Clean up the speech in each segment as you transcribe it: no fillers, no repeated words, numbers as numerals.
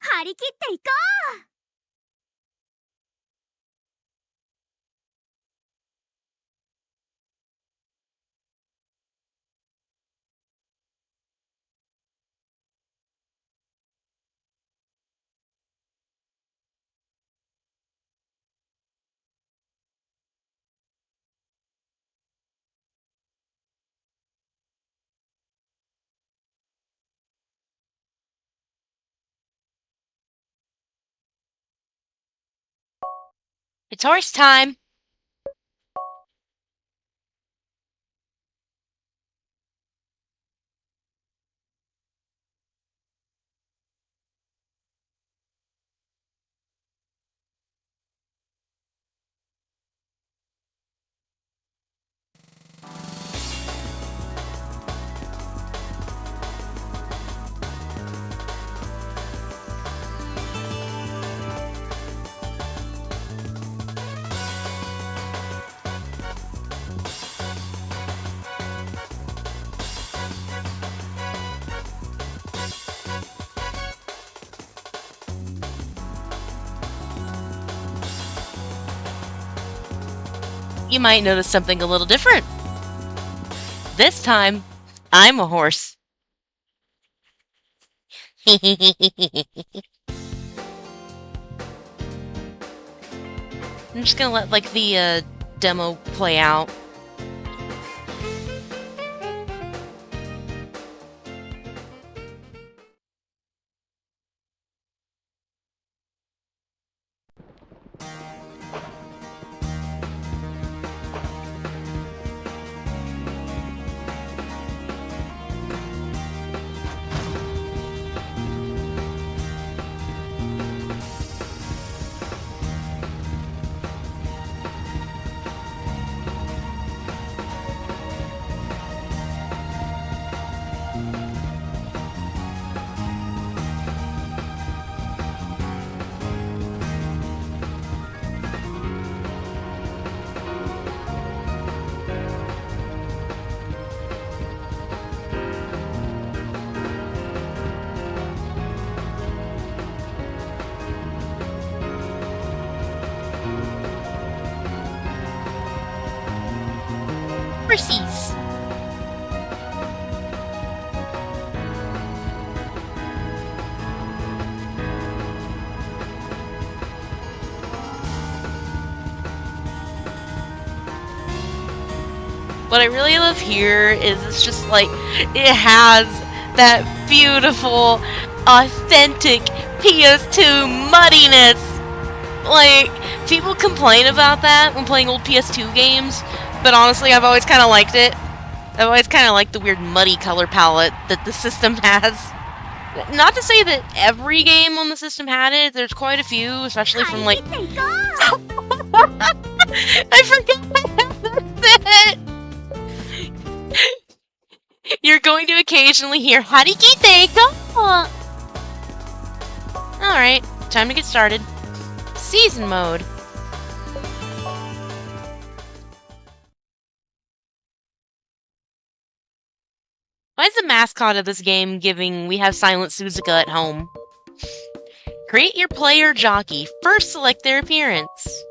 張り切っていこう。It's horse time! You might notice something a little different. This time, I'm a horse. I'm just gonna let, like, the demo play out. Horsies! What I really love here is it's just like, it has that beautiful, authentic PS2 muddiness. Like, people complain about that when playing old PS2 games, but honestly, I've always kind of liked it. I've always kind of liked the weird muddy color palette that the system has. Not to say that every game on the system had it, there's quite a few, especially from like... I forgot that's it! You're going to occasionally hear Harikite go! Alright, time to get started. Season mode. Why is the mascot of this game giving "We have Silent Suzuka at home"? Create your player jockey. First select their appearance.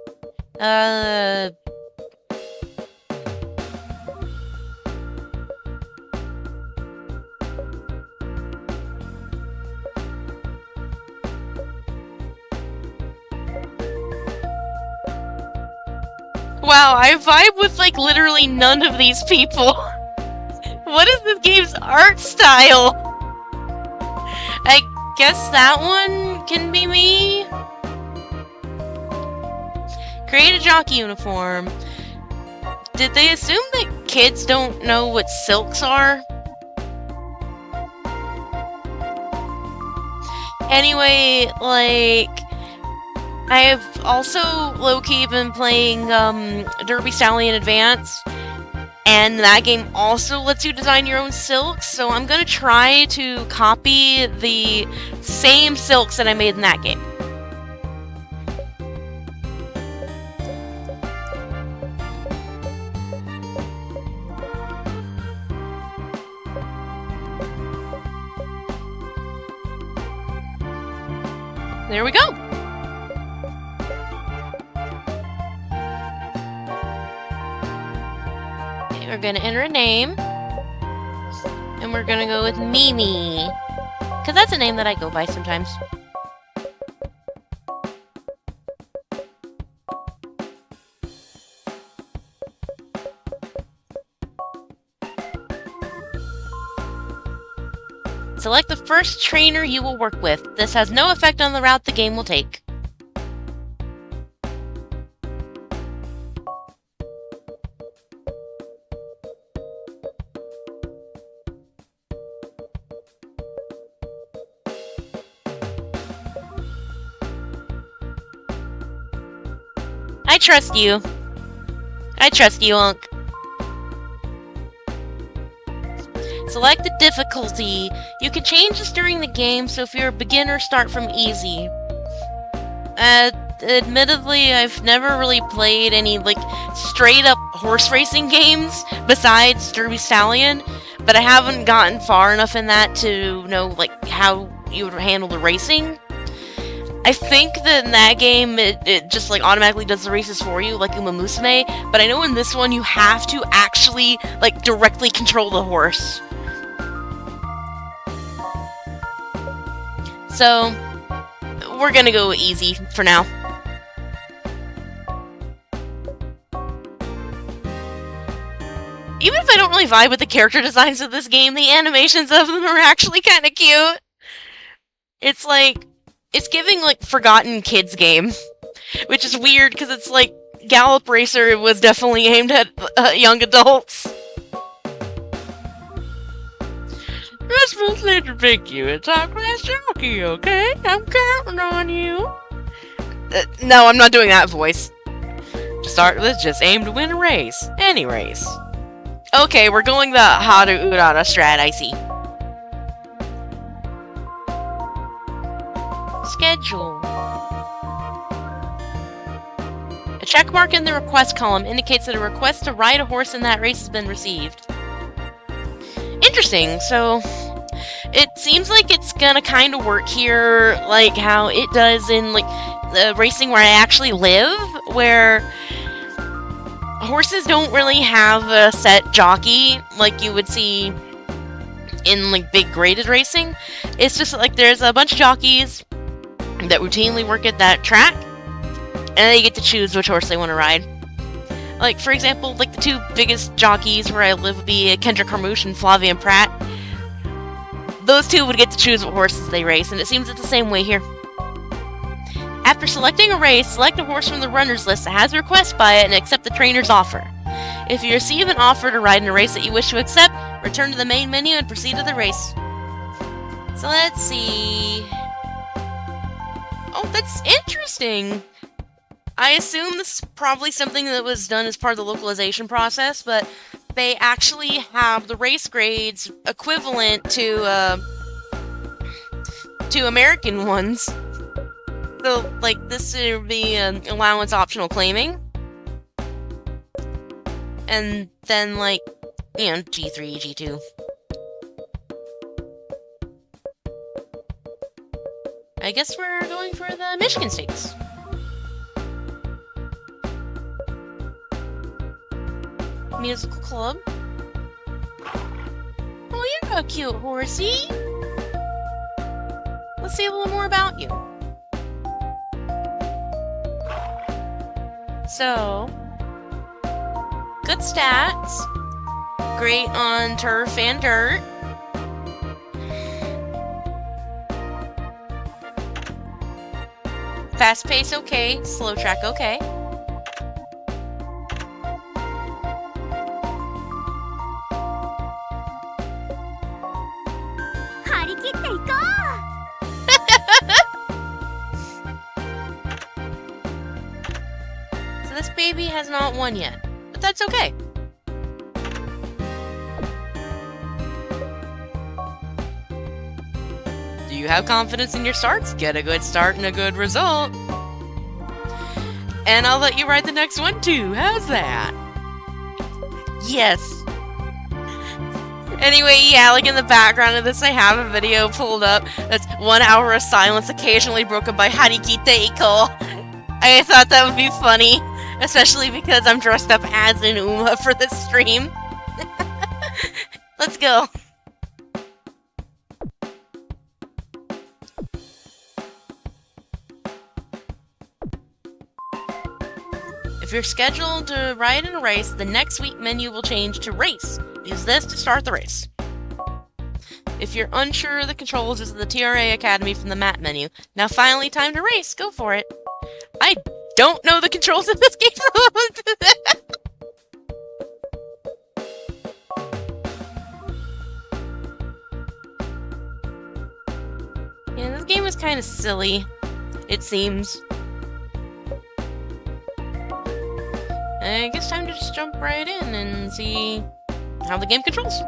Wow, I vibe with like literally none of these people. What is this game's art style? I guess that one can be me? Create a jockey uniform. Did they assume that kids don't know what silks are? Anyway, like... I've also low-key been playing Derby Stallion Advance, and that game also lets you design your own silks, so I'm gonna try to copy the same silks that I made in that game. There we go. Okay, we're gonna enter a name. And we're gonna go with Mimi. Because that's a name that I go by sometimes. Select the first trainer you will work with. This has no effect on the route the game will take. I trust you. I trust you, Unc. Select the difficulty. You can change this during the game, so if you're a beginner, start from easy. Admittedly, I've never really played any, like, straight-up horse racing games besides Derby Stallion, but I haven't gotten far enough in that to know, like, how you would handle the racing. I think that in that game, it just, like, automatically does the races for you, like Uma Musume, but I know in this one you have to actually, like, directly control the horse. So, we're gonna go easy for now. Even if I don't really vibe with the character designs of this game, the animations of them are actually kind of cute. It's like, it's giving, like, forgotten kids game. Which is weird, because it's like, Gallop Racer was definitely aimed at young adults. You're supposed to pick you a top-class jockey, okay? I'm counting on you. No, I'm not doing that voice. To start with, just aim to win a race. Any race. Okay, we're going the Haru Urara strat, I see. Schedule. A check mark in the request column indicates that a request to ride a horse in that race has been received. Interesting, so it seems like it's gonna kind of work here like how it does in like the racing where I actually live, where horses don't really have a set jockey like you would see in like big graded racing. It's just like there's a bunch of jockeys that routinely work at that track, and they get to choose which horse they want to ride. Like, for example, like the two biggest jockeys where I live would be Kendrick Carmouche and Flavien Prat. Those two would get to choose what horses they race, and it seems it's the same way here. After selecting a race, select a horse from the runner's list that has a request by it and accept the trainer's offer. If you receive an offer to ride in a race that you wish to accept, return to the main menu and proceed to the race. So let's see... Oh, that's interesting! I assume this is probably something that was done as part of the localization process, but they actually have the race grades equivalent to American ones. So, like, this would be an allowance optional claiming. And then, like, you know, G3, G2. I guess we're going for the Michigan Stakes. Musical club. Oh, you're a cute horsey. Let's see a little more about you. So, good stats. Great on turf and dirt. Fast pace, okay. Slow track, okay. So this baby has not won yet, but that's okay. Do you have confidence in your starts? Get a good start and a good result. And I'll let you ride the next one too. How's that? Yes. Anyway, yeah, like in the background of this, I have a video pulled up that's 1 hour of silence, occasionally broken by Hariki Teiko. I thought that would be funny, especially because I'm dressed up as an Uma for this stream. Let's go. If you're scheduled to ride in a race, the next week menu will change to race. Use this to start the race. If you're unsure of the controls, visit the TRA Academy from the map menu. Now finally time to race. Go for it. I don't know the controls of this game. Yeah, this game is kind of silly, it seems. I guess time to just jump right in and see how the game controls.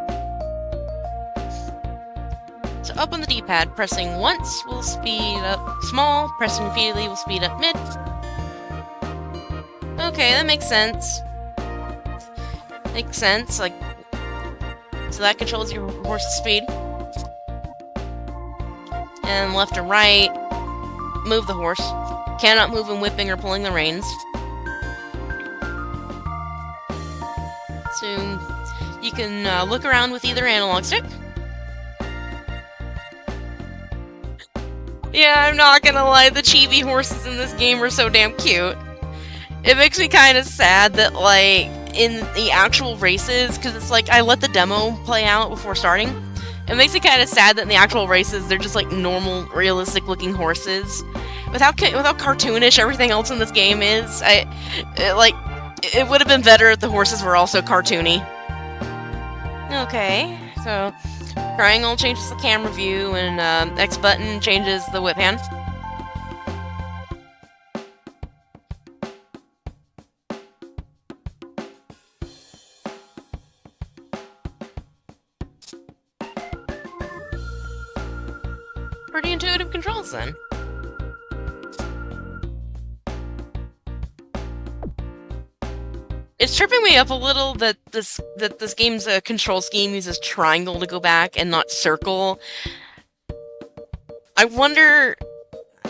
So up on the D-pad, pressing once will speed up small, pressing repeatedly will speed up mid. Okay, that makes sense. Makes sense, like, so that controls your horse's speed. And left and right, move the horse. Cannot move when whipping or pulling the reins. So you can look around with either analog stick. Yeah, I'm not gonna lie, the chibi horses in this game are so damn cute. It makes me kind of sad that, like, in the actual races, because it's like, I let the demo play out before starting. It makes me kind of sad that in the actual races, they're just, like, normal, realistic-looking horses. With how cartoonish everything else in this game is, it would have been better if the horses were also cartoony. Okay, so triangle changes the camera view, and X button changes the whip hand. Pretty intuitive controls then. It's tripping me up a little that this game's control scheme uses triangle to go back and not circle. I wonder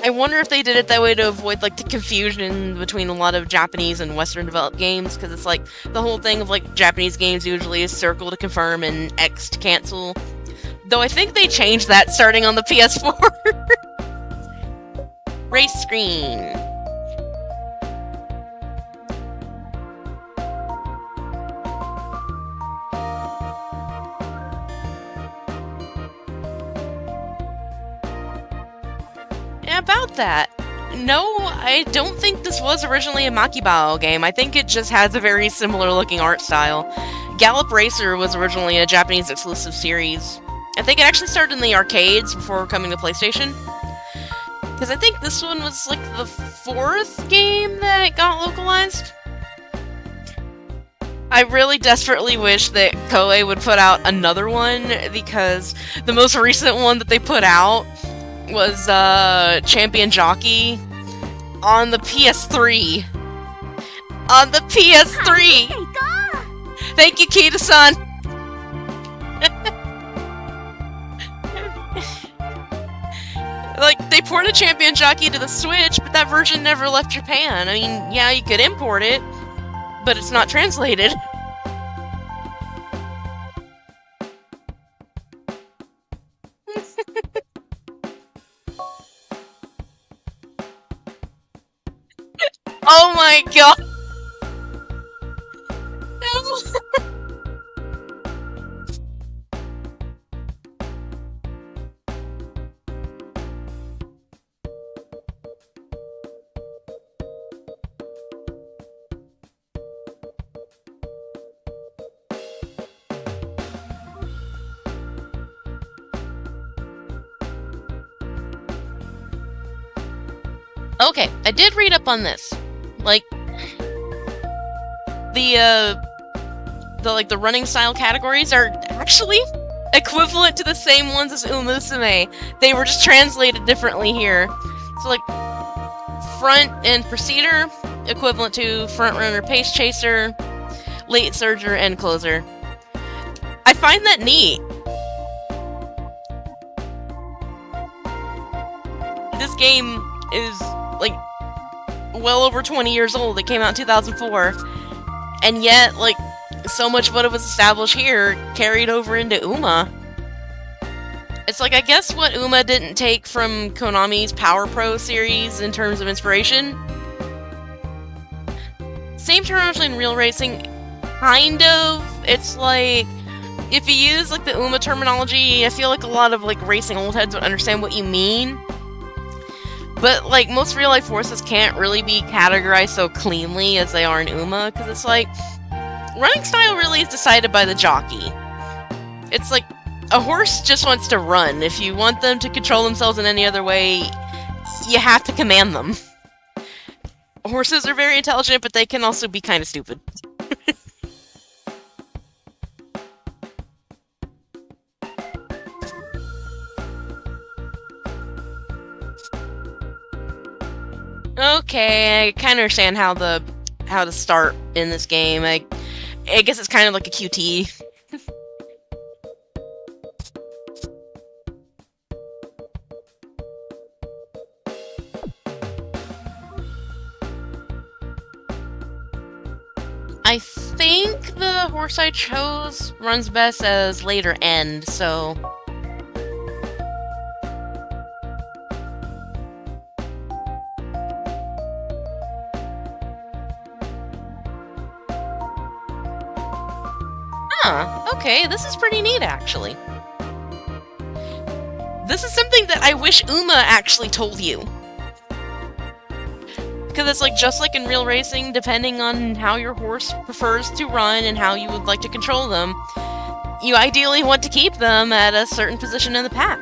if they did it that way to avoid, like, the confusion between a lot of Japanese and Western developed games, because it's like the whole thing of, like, Japanese games usually is circle to confirm and X to cancel. Though I think they changed that starting on the PS4. Race screen. About that. No, I don't think this was originally a Makibao game. I think it just has a very similar looking art style. Gallop Racer was originally a Japanese exclusive series. I think it actually started in the arcades before coming to PlayStation. Because I think this one was like the 4th game that got localized. I really desperately wish that Koei would put out another one, because the most recent one that they put out was Champion Jockey on the PS3. On the PS3! Thank you, Kita-san! Like, they ported Champion Jockey to the Switch, but that version never left Japan. I mean, yeah, you could import it, but it's not translated. Oh my god! No! Okay, I did read up on this. Like, the running style categories are actually equivalent to the same ones as Umusume. They were just translated differently here. So, like, front and proceeder, equivalent to front runner, pace chaser, late surger, and closer. I find that neat. This game is, like, well over 20 years old. It came out in 2004. And yet, like, so much of what was established here carried over into UMA. It's like, I guess what UMA didn't take from Konami's Power Pro series in terms of inspiration. Same terminology in real racing, kind of. It's like, if you use, like, the UMA terminology, I feel like a lot of, like, racing old heads would understand what you mean. But, like, most real-life horses can't really be categorized so cleanly as they are in UMA, because it's like, running style really is decided by the jockey. It's like, a horse just wants to run. If you want them to control themselves in any other way, you have to command them. Horses are very intelligent, but they can also be kind of stupid. Okay, I kind of understand how to start in this game. I guess it's kind of like a QT. I think the horse I chose runs best as later end, so... Huh, okay, this is pretty neat, actually. This is something that I wish UMA actually told you. Because it's like, just like in real racing, depending on how your horse prefers to run and how you would like to control them, you ideally want to keep them at a certain position in the pack.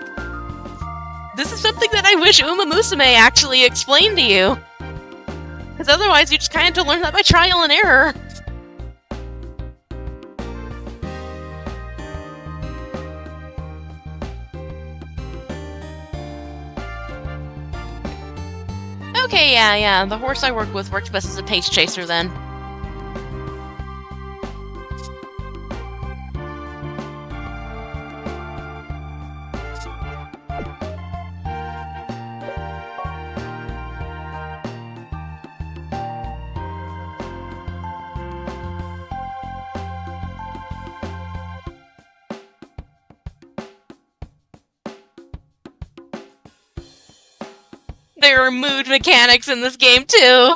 This is something that I wish Uma Musume actually explained to you. Because otherwise you just kind of have to learn that by trial and error. Okay, yeah, the horse I work with works best as a pace chaser then. There are mood mechanics in this game, too!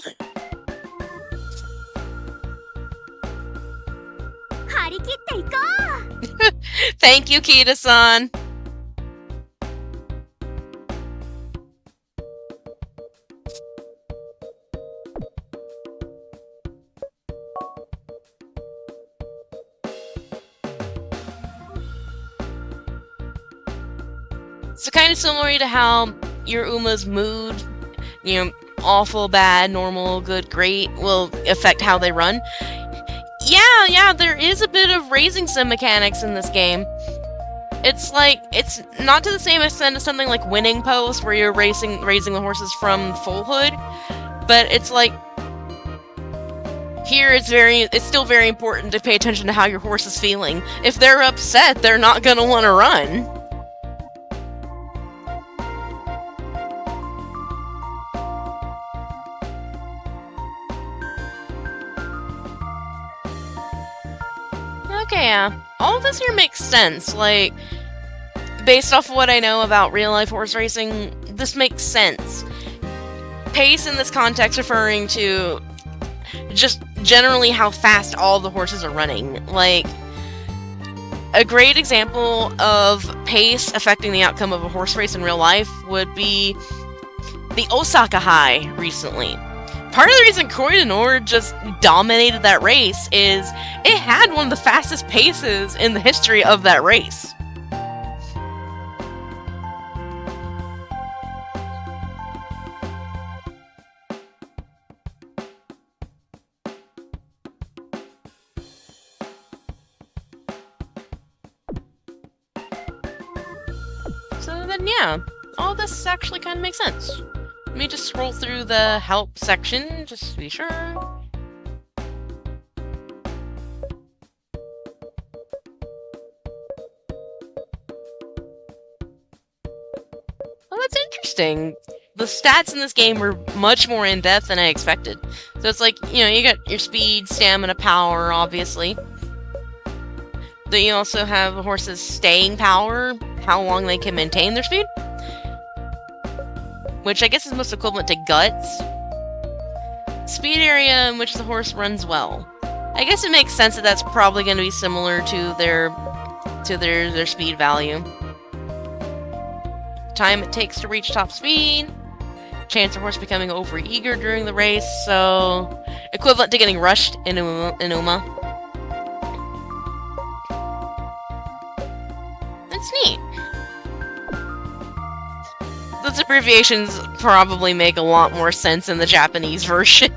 Thank you, Kita-san! So kind of similar to how your Uma's mood, awful, bad, normal, good, great, will affect how they run. Yeah, there is a bit of raising sim mechanics in this game. It's like, it's not to the same extent as something like Winning Post, where you're raising the horses from foalhood, but it's like, here it's still very important to pay attention to how your horse is feeling. If they're upset, they're not gonna want to run. Okay, yeah. All of this here makes sense. Like, based off of what I know about real-life horse racing, this makes sense. Pace in this context referring to just generally how fast all the horses are running. Like, a great example of pace affecting the outcome of a horse race in real life would be the Osaka High recently. Part of the reason Koidanor just dominated that race is it had one of the fastest paces in the history of that race. So then, yeah, all this actually kind of makes sense. Let me just scroll through the help section, just to be sure. That's interesting. The stats in this game were much more in-depth than I expected. So it's like, you know, you got your speed, stamina, power, obviously. Then you also have a horse's staying power, how long they can maintain their speed. Which I guess is most equivalent to guts. Speed area in which the horse runs well. I guess it makes sense that that's probably going to be similar to their speed value. Time it takes to reach top speed. Chance of horse becoming overeager during the race, so equivalent to getting rushed in Uma. That's neat. Those abbreviations probably make a lot more sense in the Japanese version.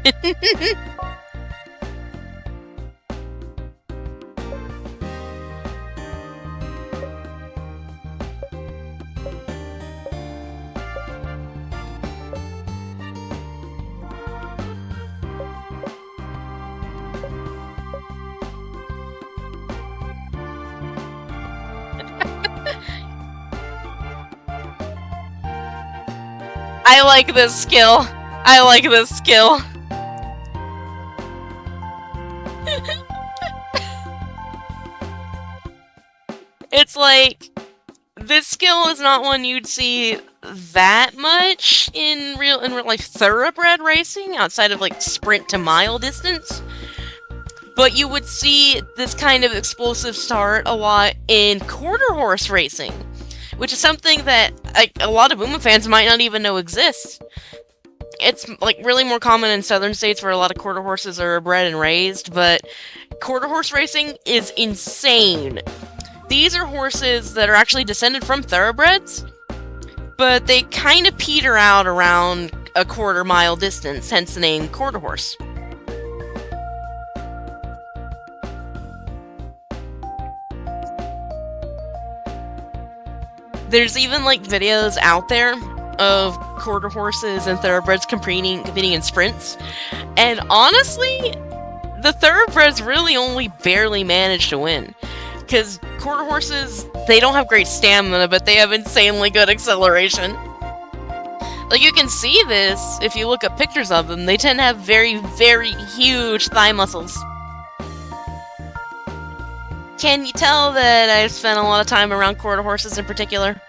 I like this skill. I like this skill. It's like, this skill is not one you'd see that much in real life thoroughbred racing, outside of like sprint to mile distance. But you would see this kind of explosive start a lot in quarter horse racing, which is something that a lot of Uma fans might not even know exists. It's like really more common in southern states where a lot of quarter horses are bred and raised, but quarter horse racing is insane. These are horses that are actually descended from thoroughbreds, but they kind of peter out around a quarter mile distance, hence the name quarter horse. There's even like videos out there of quarter horses and thoroughbreds competing in sprints, and honestly, the thoroughbreds really only barely manage to win. Because quarter horses, they don't have great stamina, but they have insanely good acceleration. Like, you can see this if you look up pictures of them. They tend to have very, very huge thigh muscles. Can you tell that I've spent a lot of time around quarter horses in particular?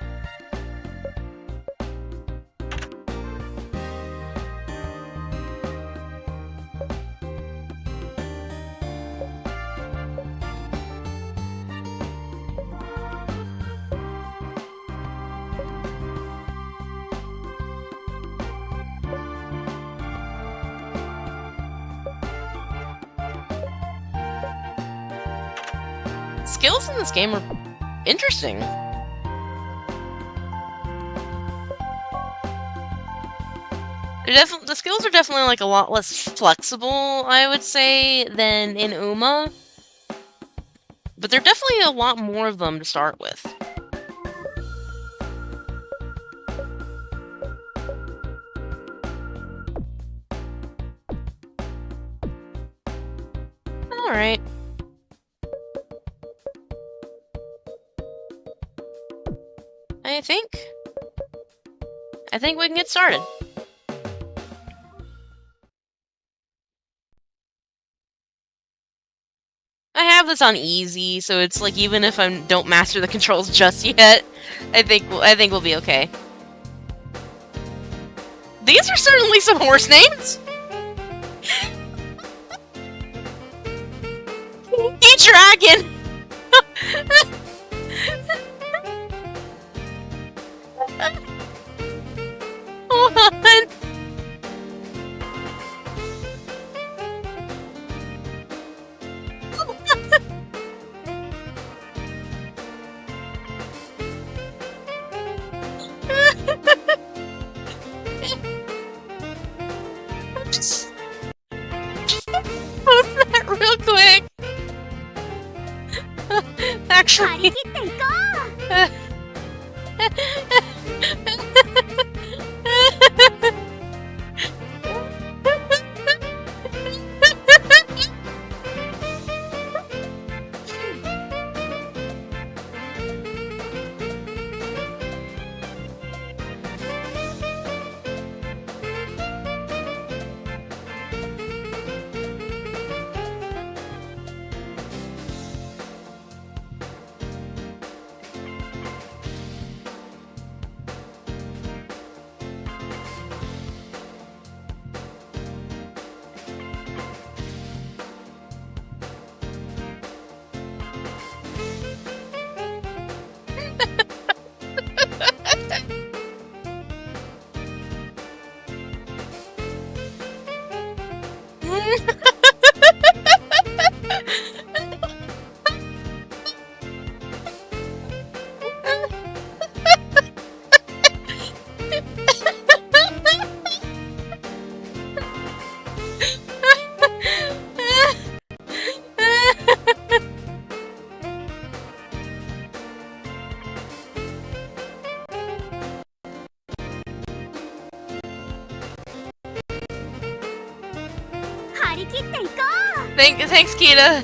Skills in this game are interesting. The skills are definitely like a lot less flexible, I would say, than in Uma. But there are definitely a lot more of them to start with. Alright. I think we can get started. I have this on easy, so it's like even if I don't master the controls just yet, I think we'll be okay. These are certainly some horse names. E-Dragon. What? Just post that real quick. Actually. り切っていこう。 Thanks, Kita.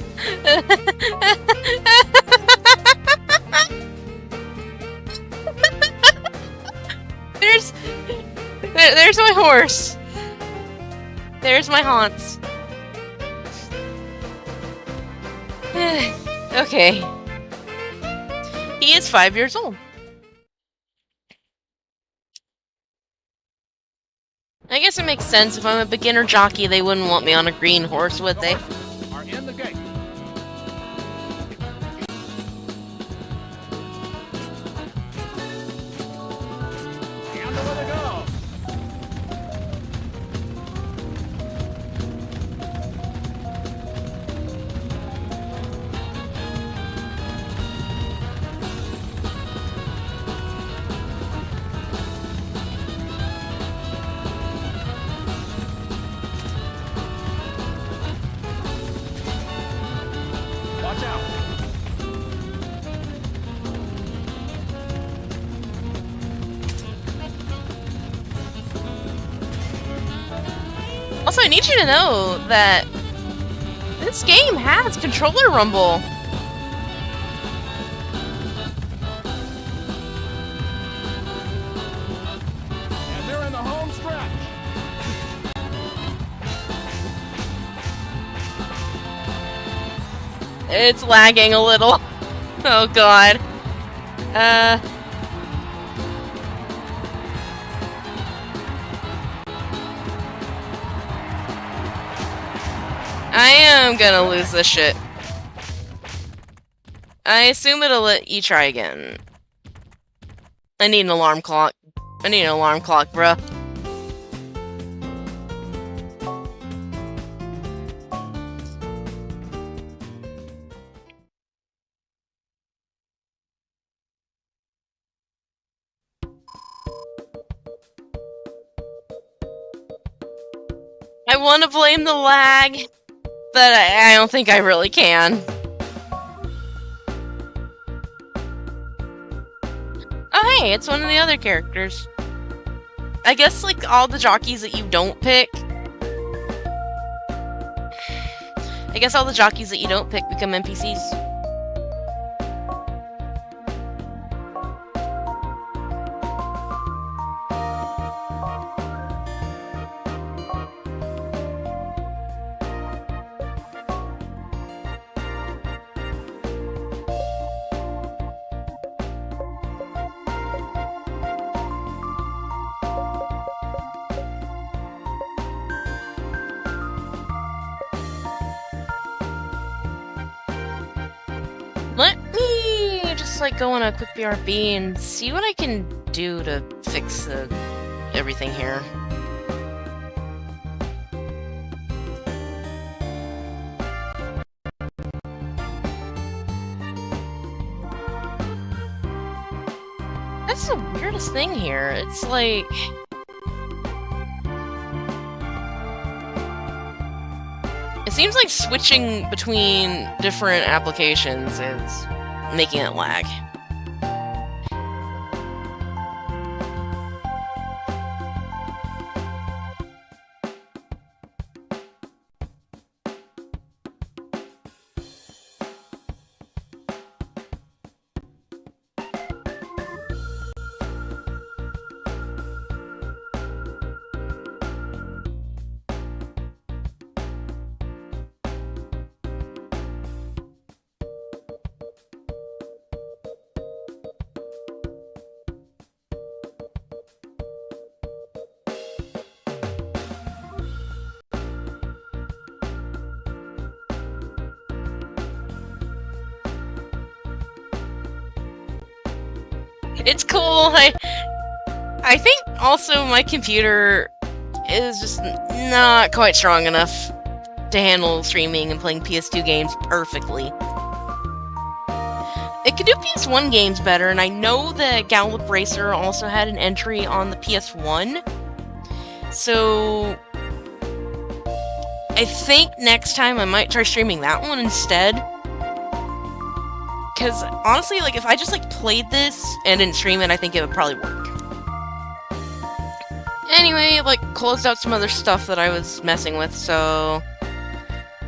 There's my horse. There's my haunts. Okay. He is 5 years old. I guess it makes sense. If I'm a beginner jockey, they wouldn't want me on a green horse, would they? Are in the gate. And away they go. Watch out. Also, I need you to know that this game has controller rumble. And they're in the home stretch. It's lagging a little. Oh god. I am gonna lose this shit. I assume it'll let you try again. I need an alarm clock. I need an alarm clock, bruh. I want to blame the lag, but I don't think I really can. Oh hey, it's one of the other characters. I guess like all the jockeys that you don't pick. I guess all the jockeys that you don't pick become NPCs. Let me just like go on a quick BRB and see what I can do to fix everything here. That's the weirdest thing here. It's like... It seems like switching between different applications is making it lag. It's cool. I think also my computer is just not quite strong enough to handle streaming and playing PS2 games perfectly. It could do PS1 games better, and I know that Gallop Racer also had an entry on the PS1. So I think next time I might try streaming that one instead. Because, honestly, like, if I just, like, played this and didn't stream it, I think it would probably work. Anyway, like, closed out some other stuff that I was messing with, so...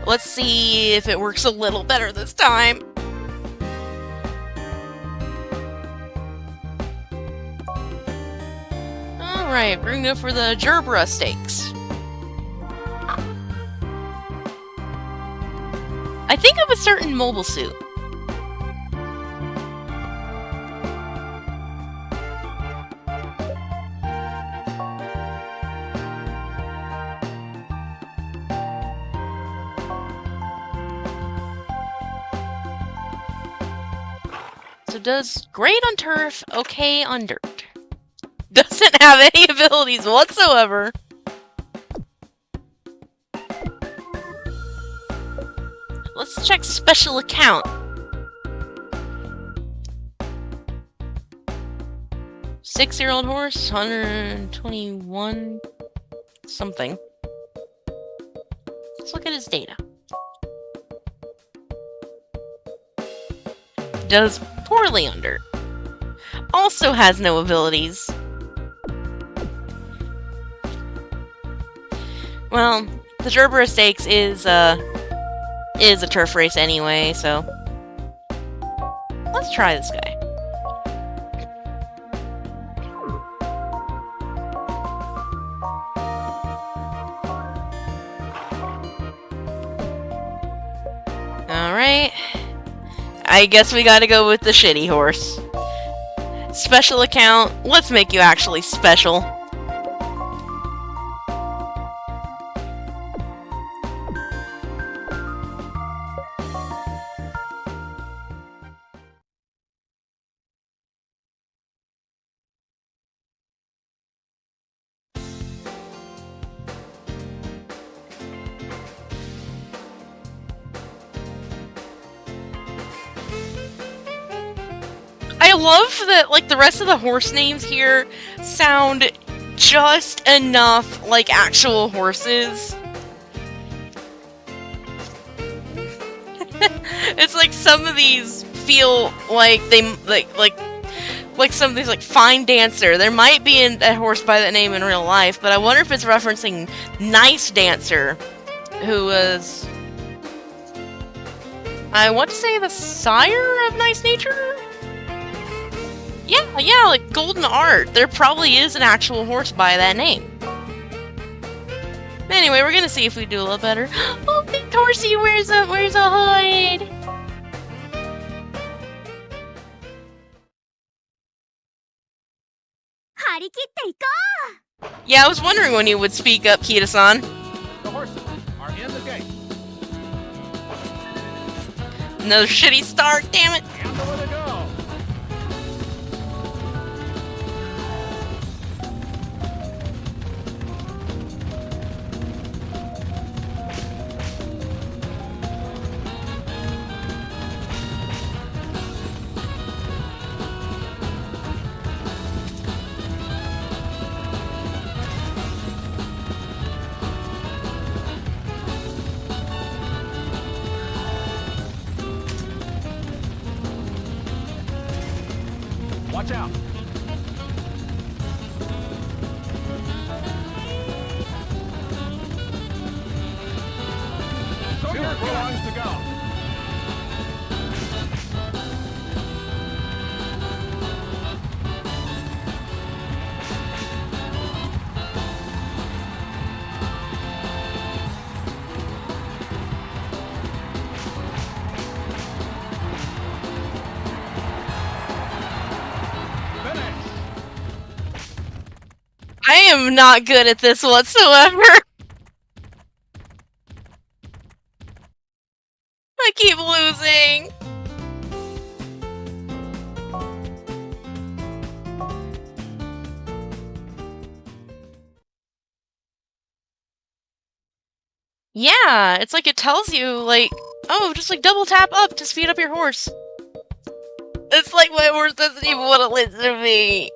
Let's see if it works a little better this time. Alright, we're gonna go for the Gerbera Stakes. I think of a certain mobile suit. So does great on turf, okay on dirt. Doesn't have any abilities whatsoever. Let's check special account. Six-year-old horse, 121 something. Let's look at his data. Does poorly on dirt. Also has no abilities. Well, the Gerbera Stakes is a turf race anyway, so let's try this guy. Alright. I guess we gotta go with the shitty horse. Special account. Let's make you actually special. I love that, like, the rest of the horse names here sound just enough like actual horses. It's like some of these feel like they like some of these, like, Fine Dancer. There might be a horse by that name in real life, but I wonder if it's referencing Nice Dancer, who was, I want to say, the sire of Nice Nature? Yeah, like Golden Art. There probably is an actual horse by that name. Anyway, we're gonna see if we do a little better. Oh, big horsey wears a hood. Yeah, I was wondering when you would speak up, Kita-san. The horses are in the gate. Another shitty start, damn it. And away they go. Watch out. Show your furlongs to go. I am not good at this whatsoever. I keep losing. Yeah, it's like it tells you, like, oh, just like double tap up to speed up your horse. It's like my horse doesn't even want to listen to me.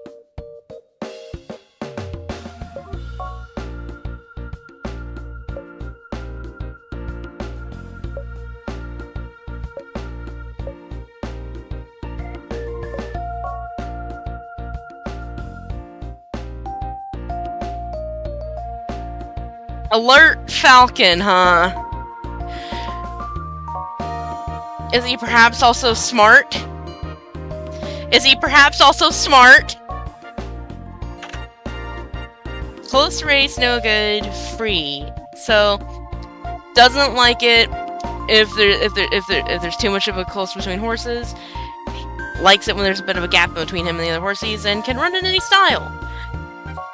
Alert Falcon, huh? Is he perhaps also smart? Is he perhaps also smart? Close race, no good, free. So, doesn't like it if there's too much of a close between horses. Likes it when there's a bit of a gap between him and the other horses, and can run in any style.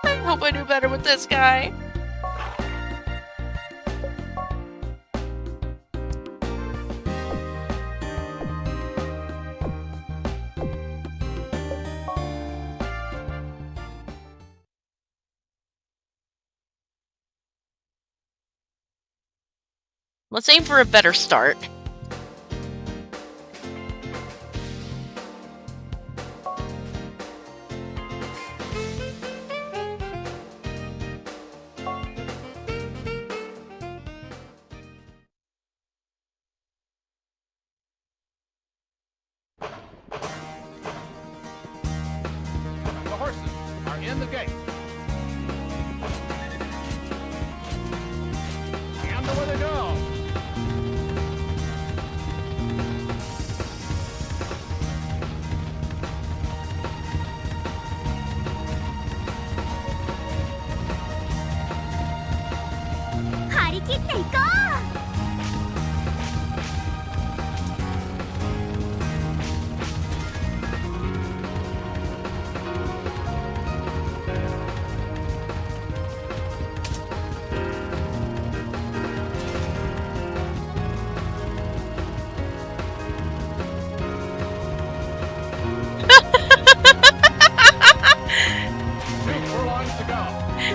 I hope I do better with this guy. Let's aim for a better start. The horses are in the gate. And away they go.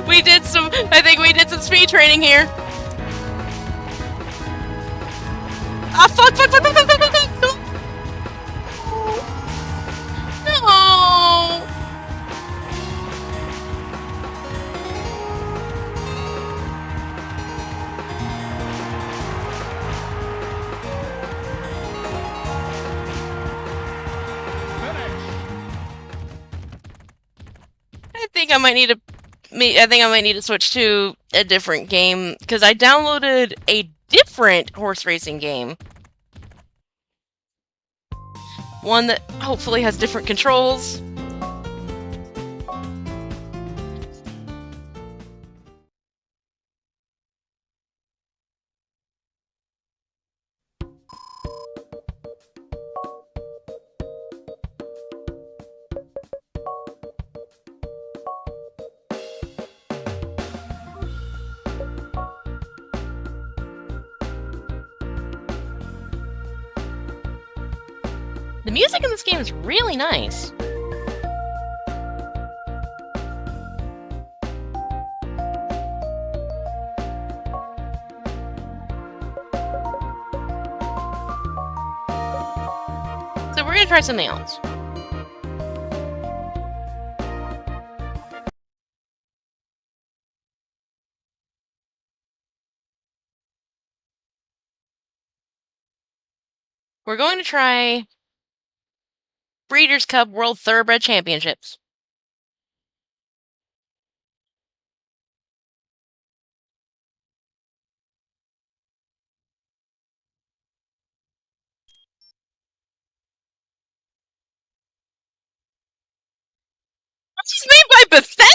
We did some speed training here. Ah, fuck. No. I think I might need to switch to a different game, because I downloaded a different horse racing game. One that hopefully has different controls. The music in this game is really nice. So we're gonna try something else. We're going to try Breeders' Cup World Thoroughbred Championships. She's made by Bethesda?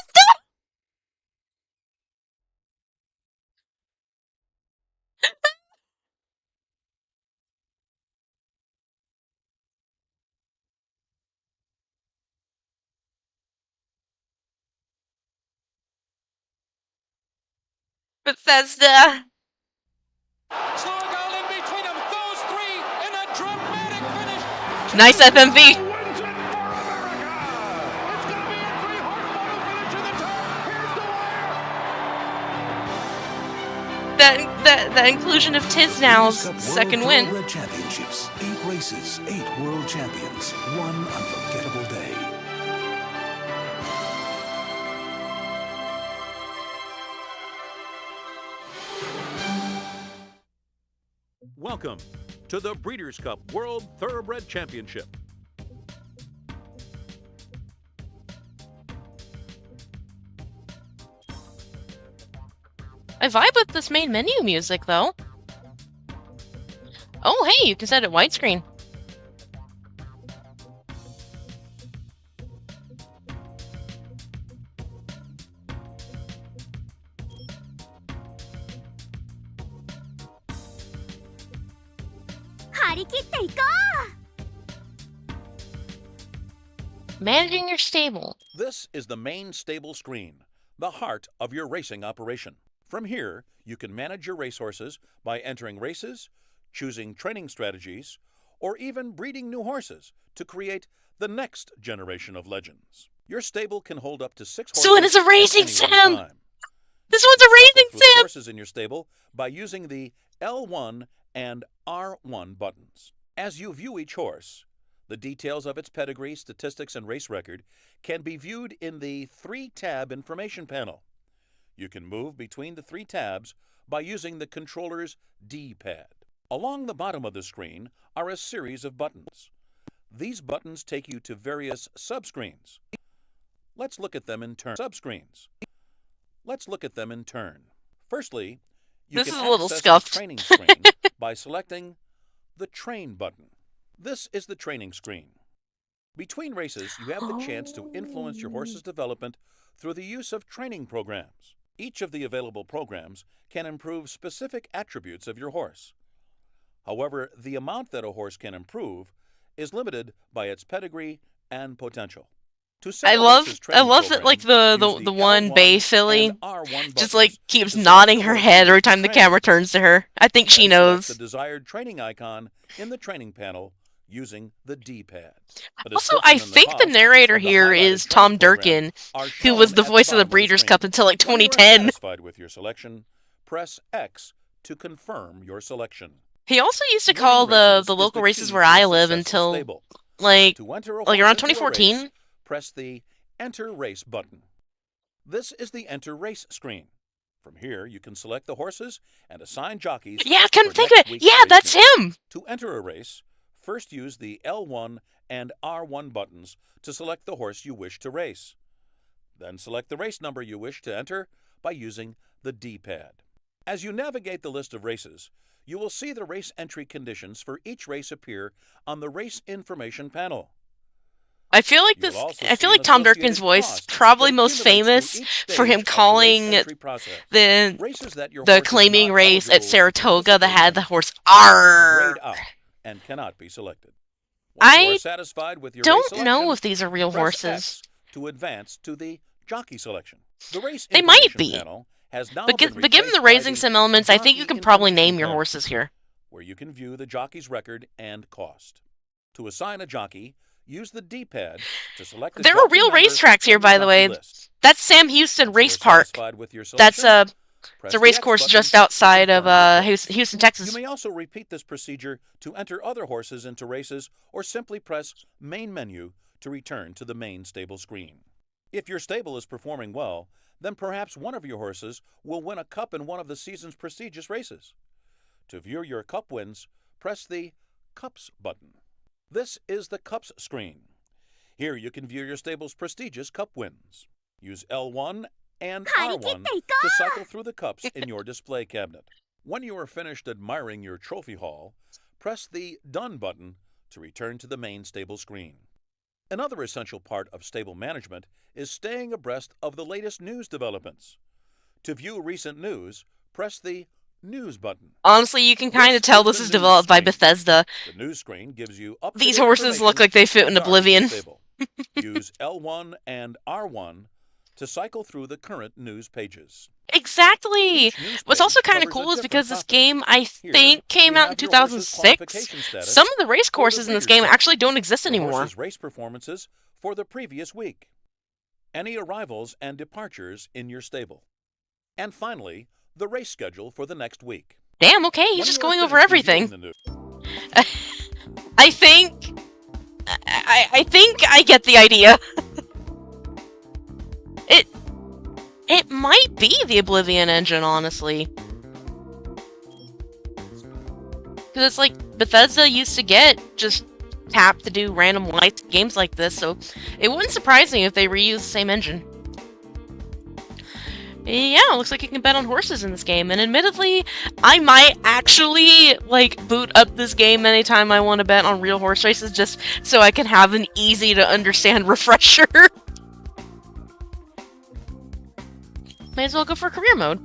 Bethesda. Nice FMV. That inclusion of Tisnow's second win. Thoroughbred Championships. 8 races, 8 world champions, 1 unforgettable day. Welcome to the Breeders' Cup World Thoroughbred Championship. I vibe with this main menu music, though. Oh, hey, you can set it widescreen. Managing your stable. This is the main stable screen, the heart of your racing operation. From here, you can manage your racehorses by entering races, choosing training strategies, or even breeding new horses to create the next generation of legends. Your stable can hold up to 6 horses. So it is a racing at sim! any one time. This one's a racing Cycle through the sim! horses in your stable by using the L1 and R1 buttons. As you view each horse, the details of its pedigree, statistics, and race record can be viewed in the 3-tab information panel. You can move between the 3 tabs by using the controller's D-pad. Along the bottom of the screen are a series of buttons. These buttons take you to various subscreens. Let's look at them in turn. Subscreens. Let's look at them in turn. Firstly, you This can is a little access scuffed. the training screen by selecting the Train button. This is the training screen. Between races, you have the chance to influence your horse's development through the use of training programs. Each of the available programs can improve specific attributes of your horse. However, the amount that a horse can improve is limited by its pedigree and potential. To set I a love horse's training that program, like use the one L1 bay filly and R1 just like buttons keeps to select nodding the her horse head you every wish to time the train. camera turns to her. I think she Then select knows. the desired training icon in the training panel using the D-pad. Also, I think the narrator here is Tom Durkin, who was the voice of the Breeders' Cup until like When you are 2010. satisfied with your selection, press X to confirm your selection. He also used to Winning call the races is local the races key where to a I live successful until stable. like To enter a around horse into a race, 2014. press the Enter Race button. This is the Enter Race screen. From here, you can select the horses and assign jockeys. Yeah, I couldn't for think next of it. week's Yeah, race that's meet. him. To enter a race, first use the L1 and R1 buttons to select the horse you wish to race. Then select the race number you wish to enter by using the D-pad. As you navigate the list of races, you will see the race entry conditions for each race appear on the race information panel. I feel like You'll this. also I feel see like an Tom Durkin's associated voice is cost probably that most accumulates through famous each for him stage of the race calling entry process. the Races that your the horse is claiming not race at eligible to Saratoga that had the participate horse in are R. grayed out and cannot be selected. Once you are I satisfied with your race don't selection, know if these are real press horses. X to advance to the jockey selection. The race They might information be. panel has now But, been but given the replaced by racing sim elements, I think you jockey can probably information name your panel, horses here. where you can view the jockey's record and cost. To assign a jockey, use the D-pad to select a There are jockey real member racetracks here, from the by the jockey way. list. That's Sam Houston Once you are Race Park. satisfied with your That's selection, it's press a the race X course button just to outside of confirm your choice. Houston, You Texas. may also repeat this procedure to enter other horses into races or simply press Main Menu to return to the main stable screen. If your stable is performing well, then perhaps one of your horses will win a cup in one of the season's prestigious races. To view your cup wins, press the Cups button. This is the Cups screen. Here you can view your stable's prestigious cup wins. Use L1 and R1 to cycle through the cups in your display cabinet. When you are finished admiring your trophy haul, press the Done button to return to the main stable screen. Another essential part of stable management is staying abreast of the latest news developments. To view recent news, press the News button. Honestly, you can kind of tell this is developed by Bethesda. The news screen gives you up-to-date These horses look information like they fit in regarding Oblivion. your stable. Use L1 and R1 to cycle through the current news pages. Exactly. Each news What's page also kind of covers a cool is different because this topic. game, I Here, think, came we out in have your horse's 2006. qualification status Some of the race for the courses in this Breeders' game Cup, actually don't exist the anymore. horse's race performances for the previous week, any arrivals and departures in your stable, and finally, the race schedule for the next week. Damn, okay, When he's just you are going over finished reviewing everything. the news, I think I get the idea. It might be the Oblivion engine, honestly. Because it's like Bethesda used to get just tap to do random light games like this, so it wouldn't surprise me if they reuse the same engine. Yeah, it looks like you can bet on horses in this game, and admittedly, I might actually, like, boot up this game anytime I want to bet on real horse races just so I can have an easy-to-understand refresher. May as well go for career mode.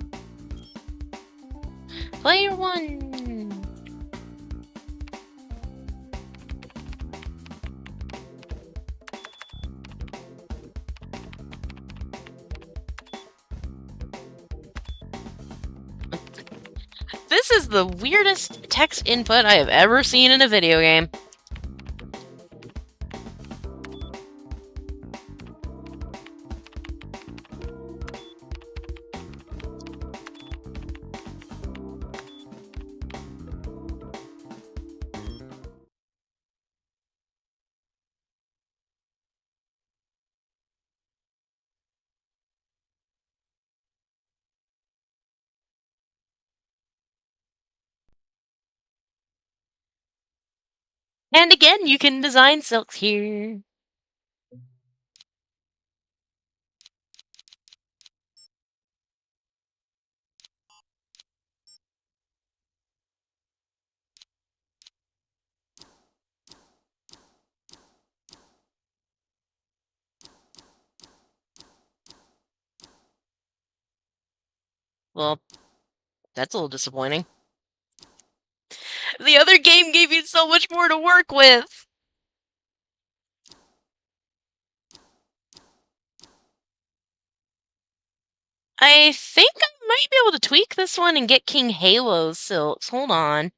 Player 1! This is the weirdest text input I have ever seen in a video game. And again, you can design silks here. Well, that's a little disappointing. The other game gave you so much more to work with! I think I might be able to tweak this one and get King Halo's silks. Hold on.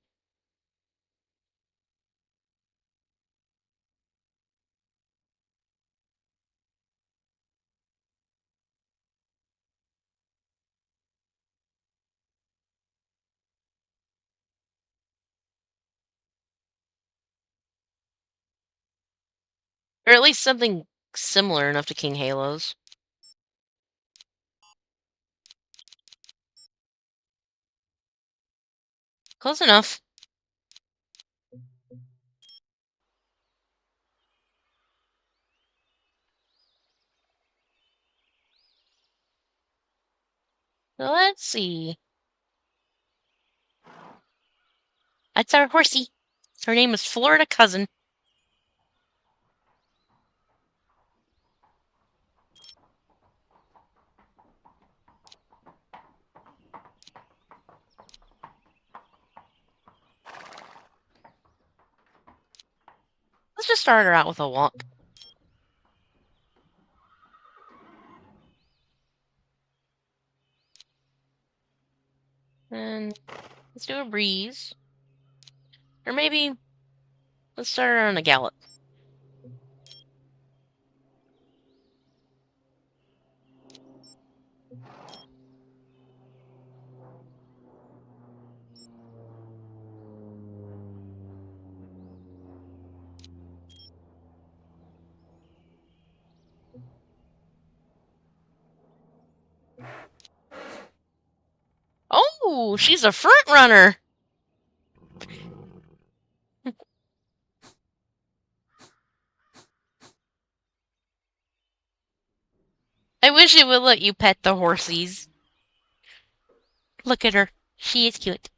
Or at least something similar enough to King Halo's. Close enough. So let's see. That's our horsey. Her name is Florida Cousin. Let's just start her out with a walk. And let's do a breeze. Or maybe let's start her on a gallop. Oh, she's a front runner. I wish it would let you pet the horsies. Look at her. She is cute.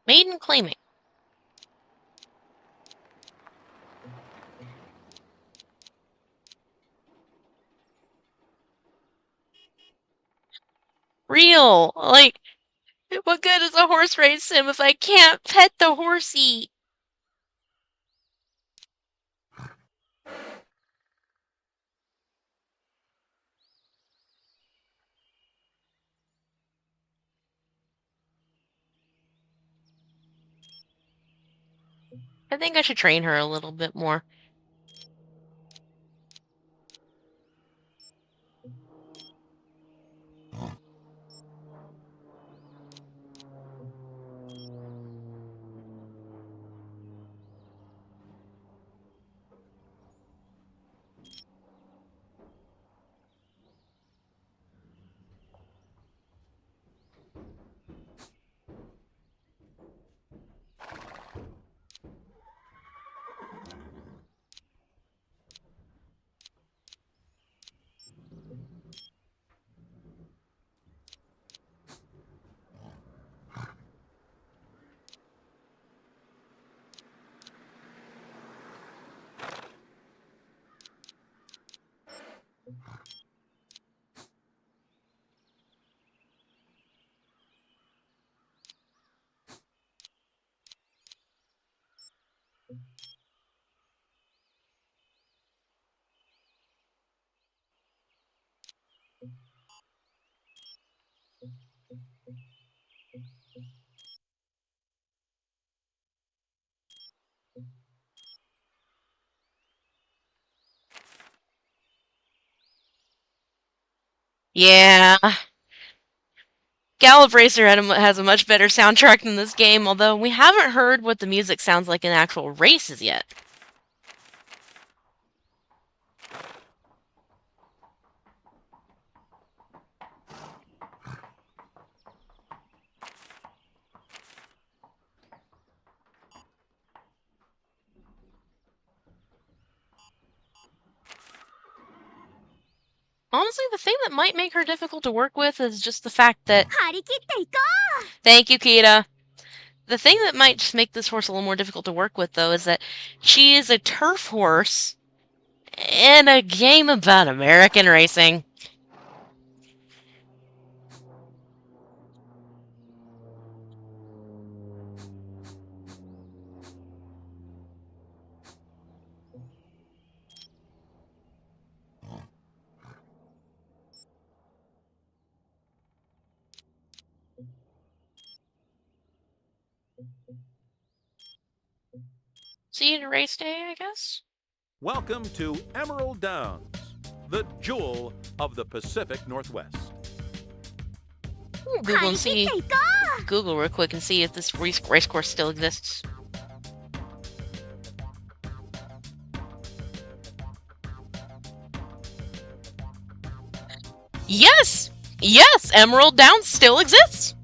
Maiden claiming. Real. Like, what good is a horse race sim if I can't pet the horsey? I think I should train her a little bit more. Yeah. Gallop Racer has a much better soundtrack than this game, although we haven't heard what the music sounds like in actual races yet. Honestly, the thing that might make her difficult to work with is just the fact that... 張り切っていこ Thank you, Kita. The thing that might just make this horse a little more difficult to work with, though, is that she is a turf horse in a game about American racing. See you at race day, I guess? Welcome to Emerald Downs, the jewel of the Pacific Northwest. Google 張 and り切 see. っていこ Google real quick and see if this race course still exists. Yes! Yes! Emerald Downs still exists!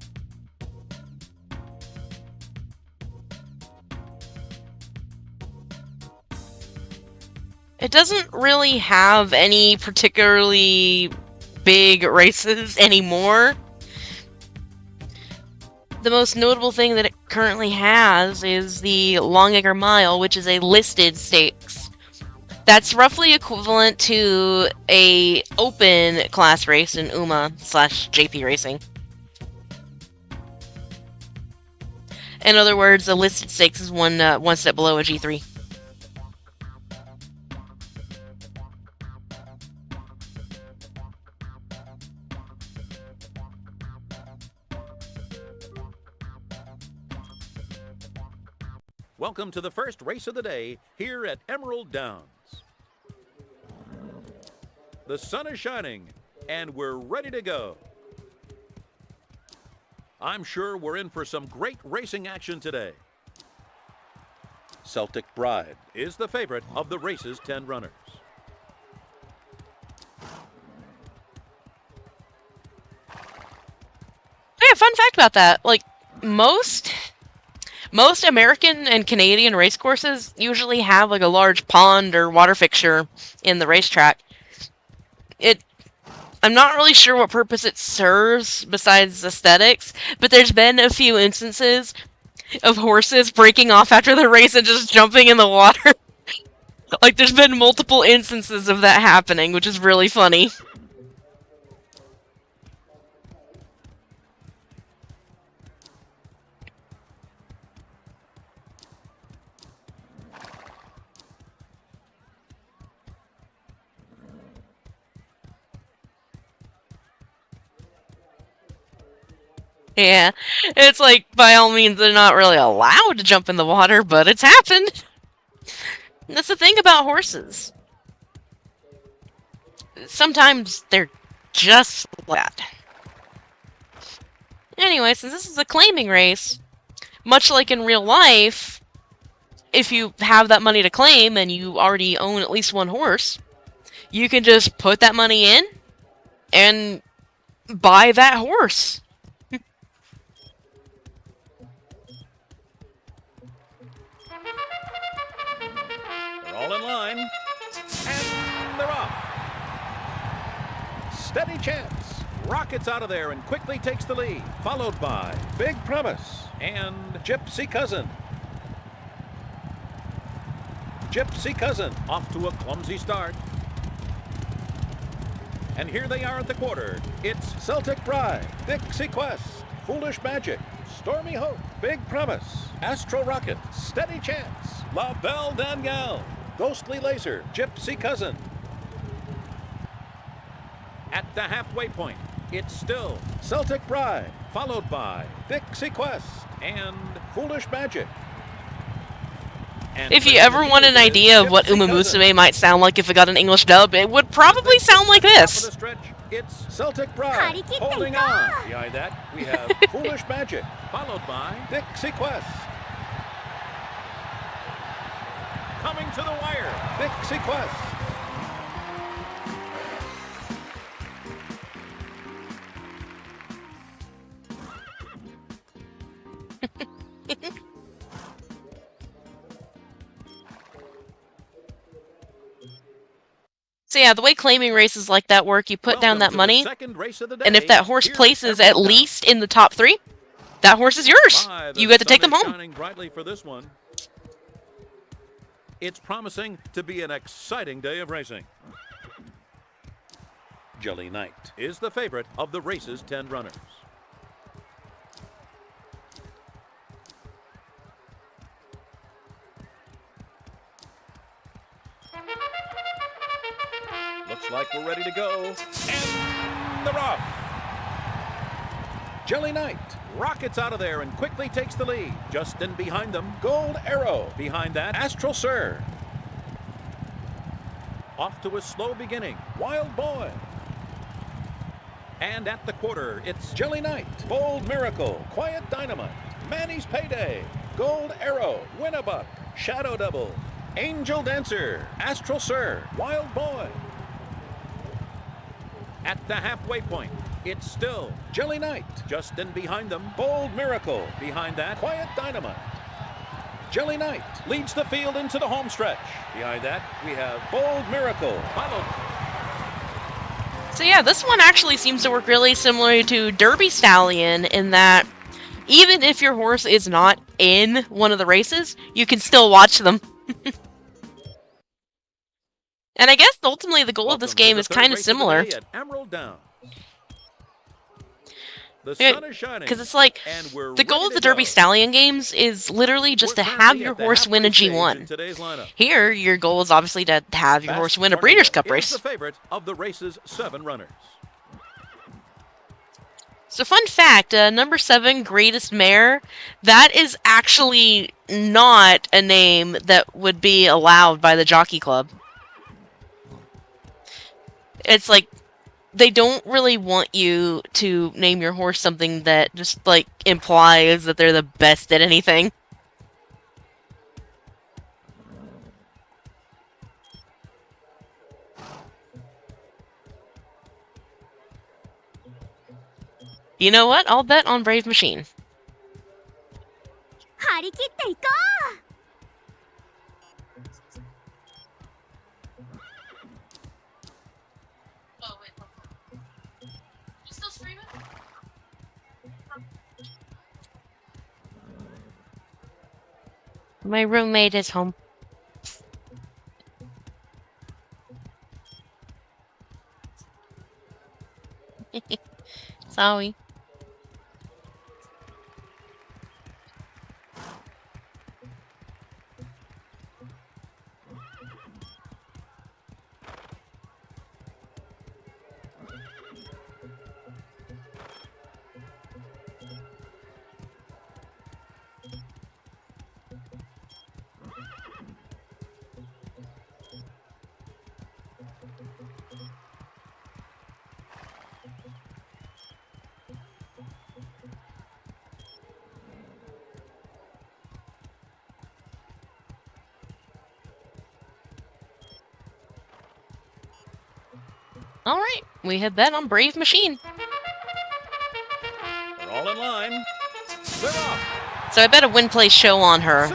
It doesn't really have any particularly big races anymore. The most notable thing that it currently has is the Longacre Mile, which is a listed stakes. That's roughly equivalent to a open class race in UMA/JP Racing. In other words, a listed stakes is one step below a G3. Welcome to the first race of the day here at Emerald Downs. The sun is shining, and we're ready to go. I'm sure we're in for some great racing action today. Celtic Bride is the favorite of the race's 10 runners. Hey, fun fact about that. Like, most American and Canadian race courses usually have like a large pond or water fixture in the racetrack. I'm not really sure what purpose it serves besides aesthetics, but there's been a few instances of horses breaking off after the race and just jumping in the water. Like, there's been multiple instances of that happening, which is really funny. Yeah, it's like, by all means, they're not really allowed to jump in the water, but it's happened. And that's the thing about horses. Sometimes they're just like that. Anyway, since this is a claiming race, much like in real life, if you have that money to claim and you already own at least one horse, you can just put that money in and buy that horse. All in line, and they're off. Steady Chance rockets out of there and quickly takes the lead, followed by Big Promise and Gypsy Cousin. Gypsy Cousin off to a clumsy start. And here they are at the quarter. It's Celtic Bride, Dixie Quest, Foolish Magic, Stormy Hope, Big Promise, Astro Rocket, Steady Chance, La Belle Danielle, Ghostly Laser, Gypsy Cousin. At the halfway point, It's still Celtic Bride, followed by Dixie Quest and Foolish Magic. And If you ever want an idea of what Uma Musume might sound like if it got an English dub, it would probably sound like this. It's Celtic Bride, holding on. Behind that, we have Foolish Magic, followed by Dixie Quest. Coming to the wire, Dixie Quest. So yeah, the way claiming races like that work, you put down that money, and if that horse places at least in the top 3, that horse is yours. You get to take them home. Shining brightly for this one. It's promising to be an exciting day of racing. Jelly Knight is the favorite of the race's 10 runners. Looks like we're ready to go. And they're off. Jelly Knight rockets out of there and quickly takes the lead. Just in behind them, Gold Arrow. Behind that, Astral Sir. Off to a slow beginning, Wild Boy. And at the quarter, it's Jelly Knight, Bold Miracle, Quiet Dynamite, Manny's Payday, Gold Arrow, Winnabuck, Shadow Double, Angel Dancer, Astral Sir, Wild Boy. At the halfway point, it's still Jelly Knight. Just in behind them, Bold Miracle. Behind that, Quiet Dynamite. Jelly Knight leads the field into the home stretch. Behind that, we have Bold Miracle. Followed. So yeah, this one actually seems to work really similar to Derby Stallion in that even if your horse is not in one of the races, you can still watch them. And I guess ultimately the goal of this game is kind of similar. Because it's like, the goal of the Derby Stallion games is literally just to have your horse win a G1. Here, your goal is obviously to have your horse win a Breeders' Cup race. The favorite of the race's 7 runners. So fun fact, number 7, Greatest Mare, that is actually not a name that would be allowed by the Jockey Club. It's like, they don't really want you to name your horse something that just, like, implies that they're the best at anything. You know what? I'll bet on Brave Machine. My roommate is home. Sorry. Alright, we have bet on Brave Machine. They're all in line. They're off. So I bet a win-play show on her.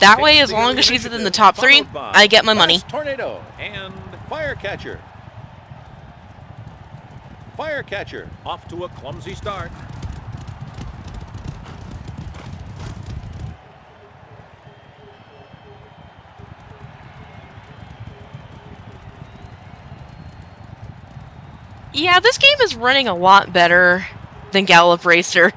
That way, as long as she's in the top 3, I get my money. Tornado and Firecatcher. Firecatcher off to a clumsy start. Yeah, this game is running a lot better than Gallop Racer.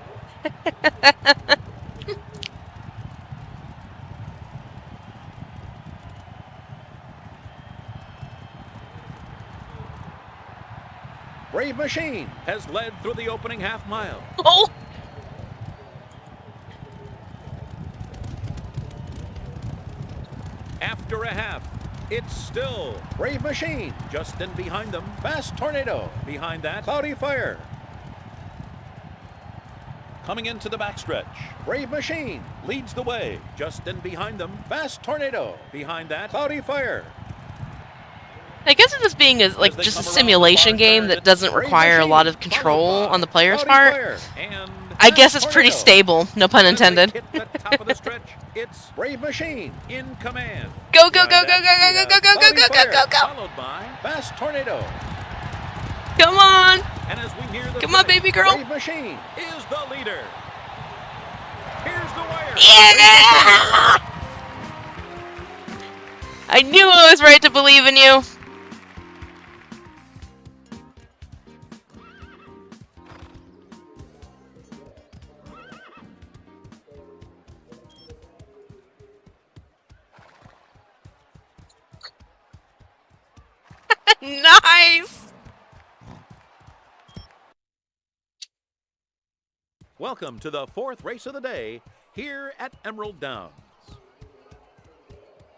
Brave Machine has led through the opening half mile. Oh! After a half, it's still Brave Machine just in behind them. Fast Tornado behind that. Cloudy Fire. Coming into the backstretch, Brave Machine leads the way. Just in behind them. Fast Tornado behind that. Cloudy Fire. I guess it just being like just a simulation game that doesn't require a lot of control on the player's part. I guess it's pretty stable, no pun intended. Hit the top of the stretch. It's Brave Machine in command. Go, go, go, go, go, go, go, go, go, go, go, go, go! Followed by Fast Tornado. Come on! And as we near the Come on, baby girl! Brave Machine is the leader. Here's the wire. Yeah! I knew I was right to believe in you. Nice! Welcome to the fourth race of the day here at Emerald Downs.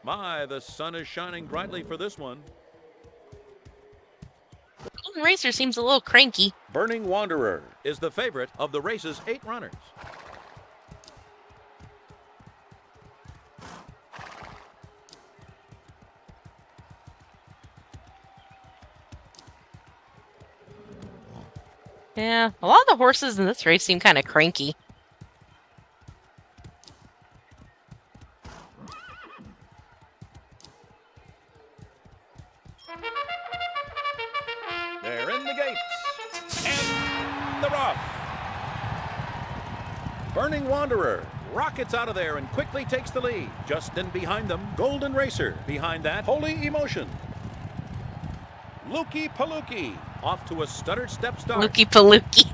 My, the sun is shining brightly for this one. Gallop Racer seems a little cranky. Burning Wanderer is the favorite of the race's 8 runners. Yeah, a lot of the horses in this race seem kind of cranky. They're in the gates. And the rough. Burning Wanderer rockets out of there and quickly takes the lead. Just in behind them, Golden Racer. Behind that, Holy Emotion. Lukey Palookie off to a stuttered step start. Lukey Palookie.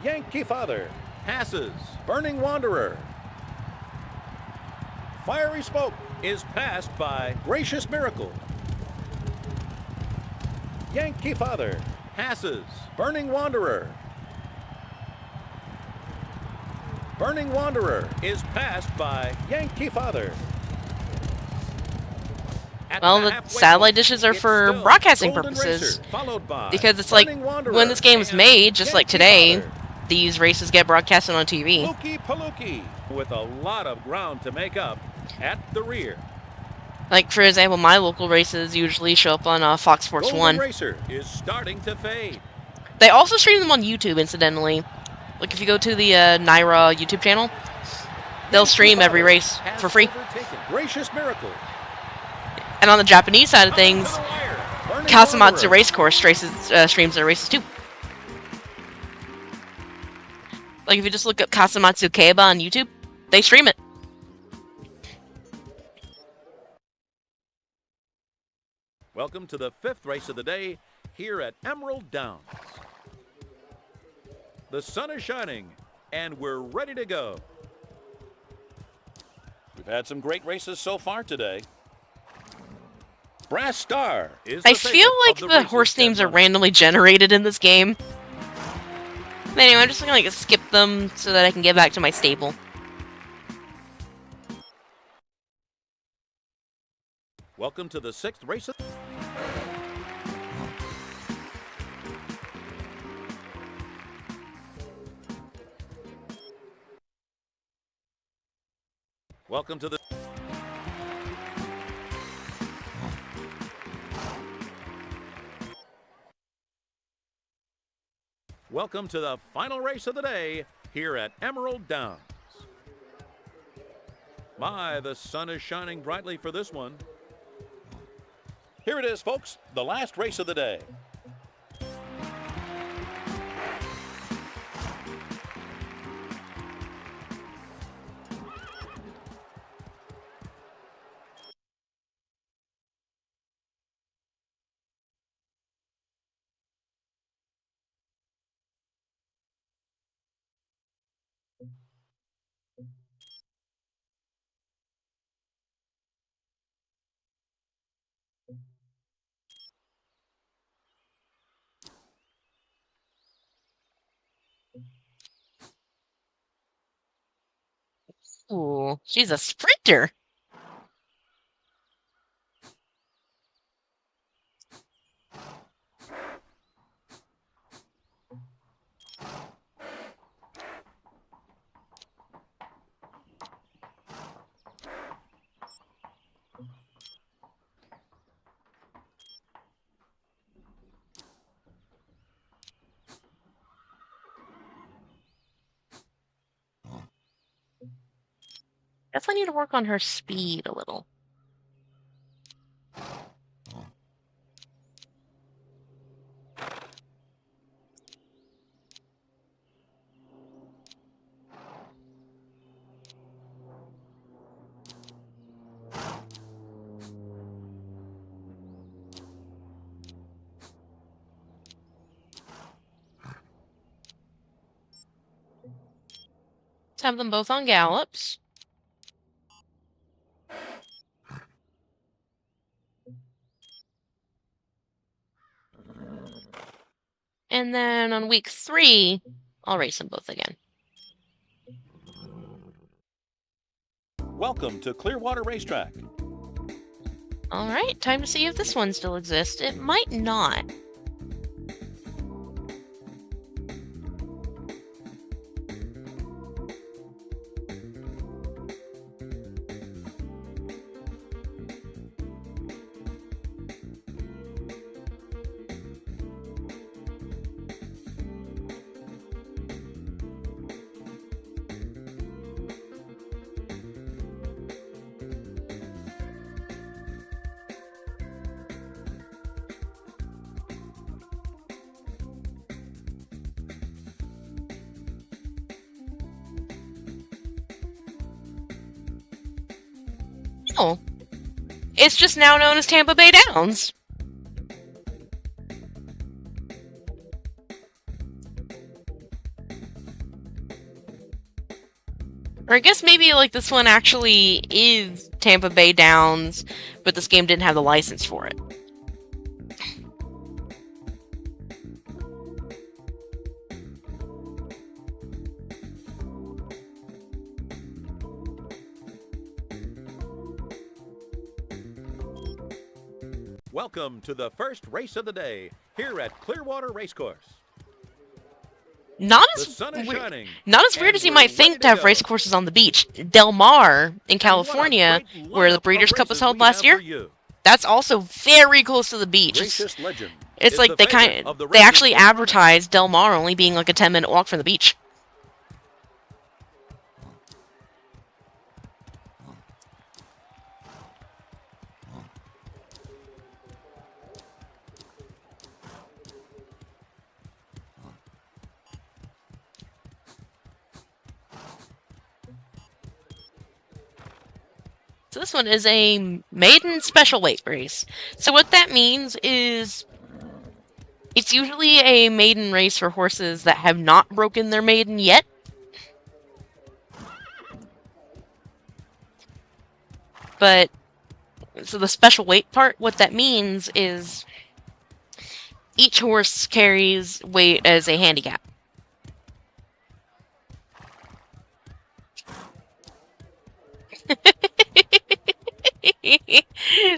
Yankee Father passes. Burning Wanderer. Fiery Smoke is passed by Gracious Miracle. Yankee Father passes. Burning Wanderer. Burning Wanderer is passed by Yankee Father. Well, the satellite dishes are for broadcasting purposes. Because it's like, when this game was made, just like today, these races get broadcasted on TV. Lukey Palookie with a lot of ground to make up at the rear. Like, for example, my local races usually show up on Fox Sports Golden 1. Racer is starting to fade. They also stream them on YouTube, incidentally. Like, if you go to the Naira YouTube channel, they'll stream every race for free. Gracious Miracle. And on the Japanese side of things, Kasumatsu Racecourse streams their races too. Like, if you just look up Kasumatsu Keiba on YouTube, they stream it. Welcome to the 5th race of the day here at Emerald Downs. The sun is shining, and we're ready to go. We've had some great races so far today. Brass Star is the I feel like the horse names are randomly generated in this game. Anyway, I'm just gonna like skip them so that I can get back to my stable. Welcome to the 6th race of... Welcome to the... Welcome to the final race of the day here at Emerald Downs. My, the sun is shining brightly for this one. Here it is, folks, the last race of the day. Ooh, she's a sprinter. Definitely need to work on her speed a little. Let's have them both on gallops. And then on week 3, I'll race them both again. Welcome to Clearwater Racetrack. Alright, time to see if this one still exists. It might not. Oh. It's just now known as Tampa Bay Downs. Or I guess maybe like this one actually is Tampa Bay Downs, but this game didn't have the license for it. Welcome to the first race of the day here at Clearwater Racecourse. Not The as sun is shining. Not as weird and as you we're might think ready to have go. race courses on the beach. Del Mar in And California, what a great where the lineup Breeders' of Cup was races held we last have year, for you. that's also very close to the beach. Gracious Legend It's is like the they favorite of the they races actually 8 runners. advertised Del Mar only being like a 10-minute walk from the beach. So this one is a maiden special weight race. So what that means is it's usually a maiden race for horses that have not broken their maiden yet. But, so the special weight part, what that means is each horse carries weight as a handicap.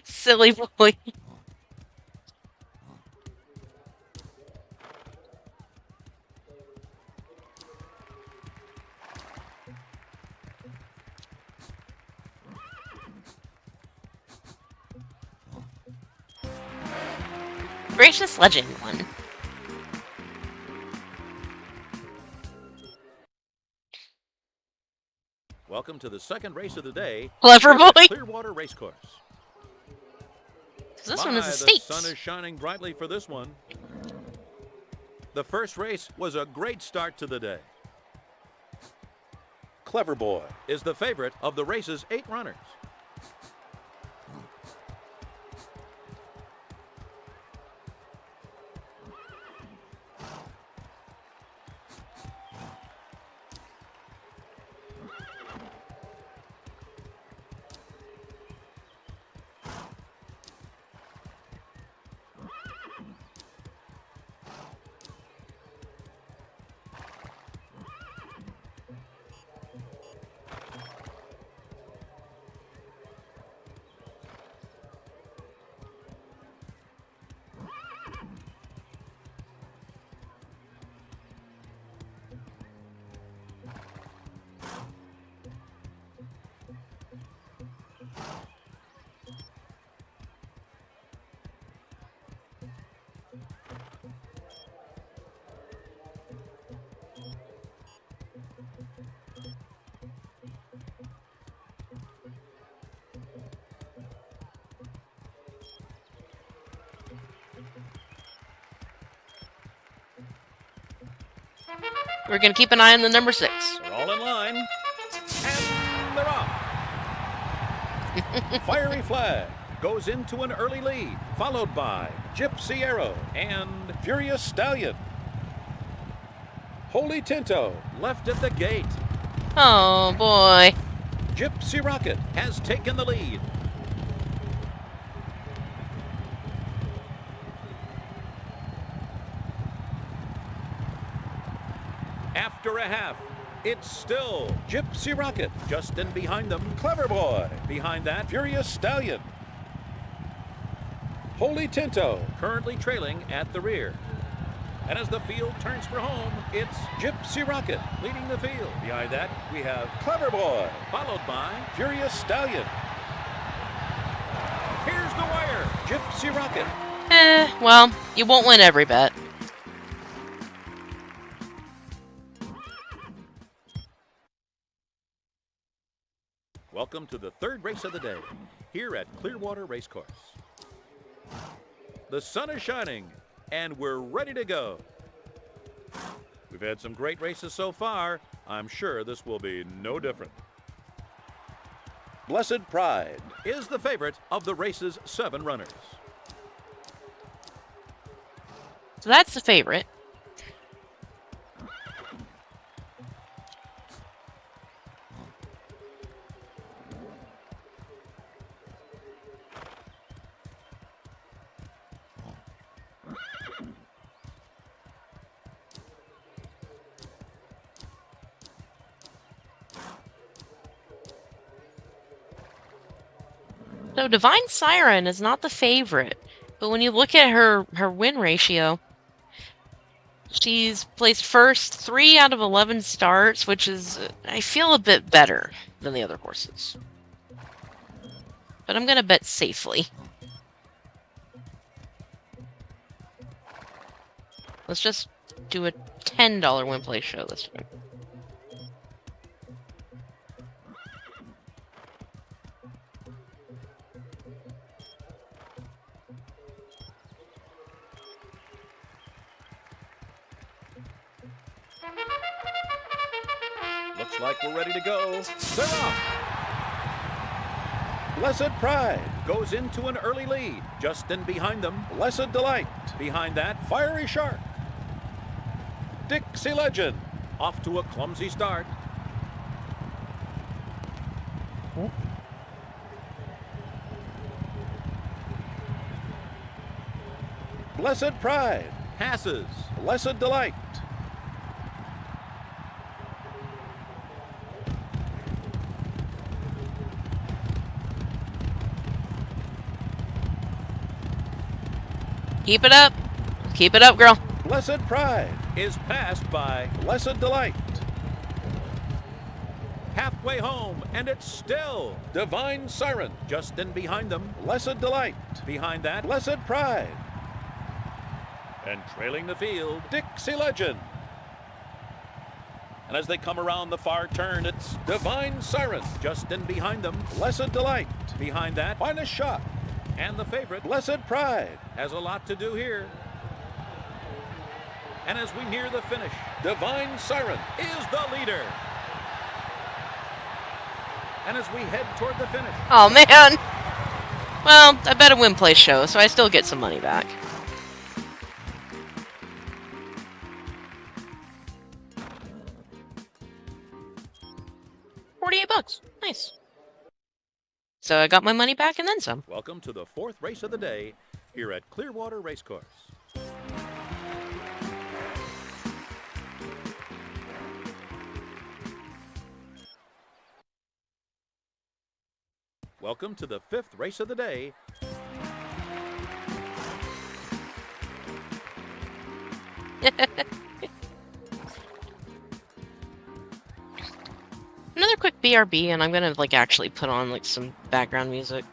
Silly boy. Gracious Legend won. Welcome to the second race of the day. Clever here at boy. Clearwater Racecourse. So this one is a The state. sun is shining brightly for this one. The first race was a great start to the day. Clever Boy is the favorite of the race's 8 runners. We're going to keep an eye on the number 6. They're all in line. And they're off. Fiery Flag goes into an early lead, followed by Gypsy Arrow and Furious Stallion. Holy Tinto left at the gate. Oh, boy. Gypsy Rocket has taken the lead. After a half, it's still Gypsy Rocket. Just in behind them, Clever Boy. Behind that, Furious Stallion. Holy Tinto currently trailing at the rear. And as the field turns for home, it's Gypsy Rocket leading the field. Behind that, we have Clever Boy, followed by Furious Stallion. Here's the wire, Gypsy Rocket. Well, you won't win every bet. Welcome to the third race of the day, here at Clearwater Racecourse. The sun is shining, and we're ready to go. We've had some great races so far. I'm sure this will be no different. Blessed Pride is the favorite of the race's 7 runners. So that's the favorite. So Divine Siren is not the favorite, but when you look at her win ratio, she's placed first 3 out of 11 starts, which is, I feel, a bit better than the other horses. But I'm going to bet safely. Let's just do a $10 win play show this time. Looks like we're ready to go. They're off. Blessed Pride goes into an early lead. Just in behind them, Blessed Delight. Behind that, Fiery Shark. Dixie Legend off to a clumsy start. Blessed Pride passes Blessed Delight. Keep it up. Keep it up, girl. Blessed Pride is passed by Blessed Delight. Halfway home, and it's still Divine Siren. Just in behind them, Blessed Delight. Behind that, Blessed Pride. And trailing the field, Dixie Legend. And as they come around the far turn, it's Divine Siren. Just in behind them, Blessed Delight. Behind that, Finest Shot. And the favorite, Blessed Pride, has a lot to do here. And as we near the finish, Divine Siren is the leader. And as we head toward the finish... Oh, man. Well, I bet a win play show, so I still get some money back. $48. Nice. So I got my money back and then some. Welcome to the 4th race of the day here at Clearwater Racecourse. Welcome to the 5th race of the day. Another quick BRB, and I'm gonna actually put on some background music.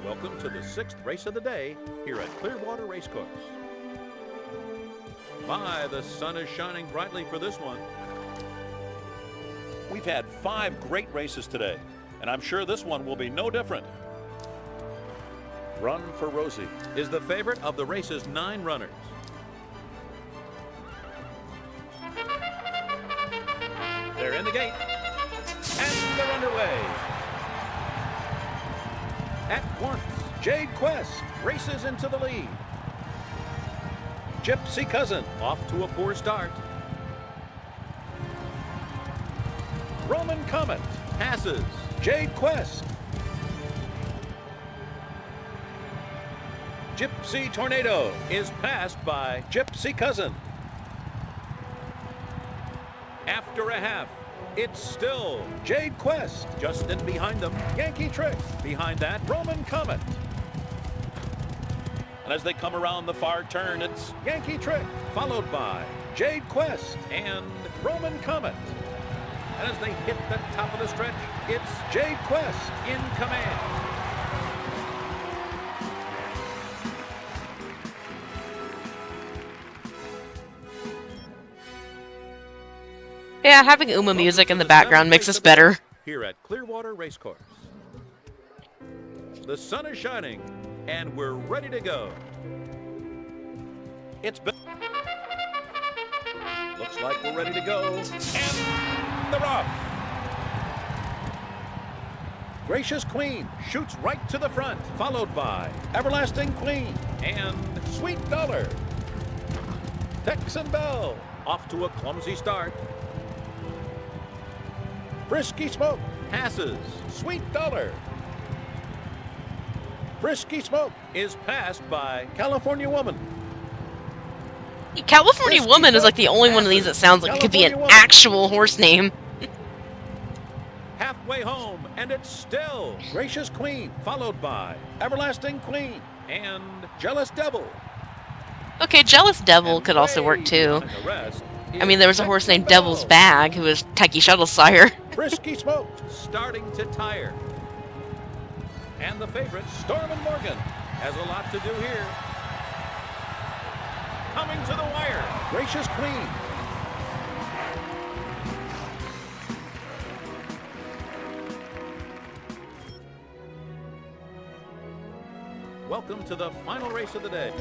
Welcome to the 6th race of the day here at Clearwater Racecourse. My, the sun is shining brightly for this one. We've had 5 great races today, and I'm sure this one will be no different. Run for Rosie is the favorite of the race's 9 runners. They're in the gate, and they're underway. At once, Jade Quest races into the lead. Gypsy Cousin off to a poor start. Roman Comet passes Jade Quest. Gypsy Tornado is passed by Gypsy Cousin. After a half, it's still Jade Quest. Just in behind them, Yankee Trick. Behind that, Roman Comet. And as they come around the far turn, it's Yankee Trick, followed by Jade Quest and Roman Comet. And as they hit the top of the stretch, it's Jade Quest in command. Yeah, having Uma music in the background makes us better. Here at Clearwater Racecourse. The sun is shining, and we're ready to go. Looks like we're ready to go. And they're off. Gracious Queen shoots right to the front, followed by Everlasting Queen and Sweet Dollar. Texan Bell off to a clumsy start. Frisky Smoke passes Sweet Dollar. Frisky Smoke is passed by California Woman. California Woman is like the only one of these that sounds like it could be an actual horse name. Halfway home, and it's still Gracious Queen, followed by Everlasting Queen and Jealous Devil. Okay, Jealous Devil could also work too. I mean, there was a horse named Devil's Bag who was Taiki Shuttle's sire. Frisky Smoke starting to tire. And the favorite, Storm and Morgan, has a lot to do here. Coming to the wire, Gracious Queen. Welcome to the final race of the day.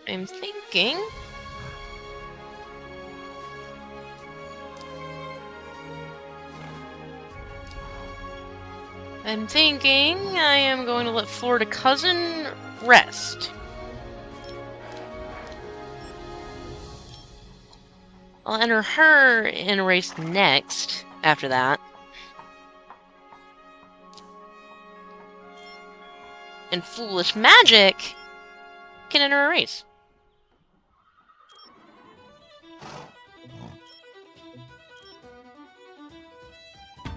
I'm thinking... I am going to let Florida Cousin rest. I'll enter her in a race next, after that. And Foolish Magic can enter a race.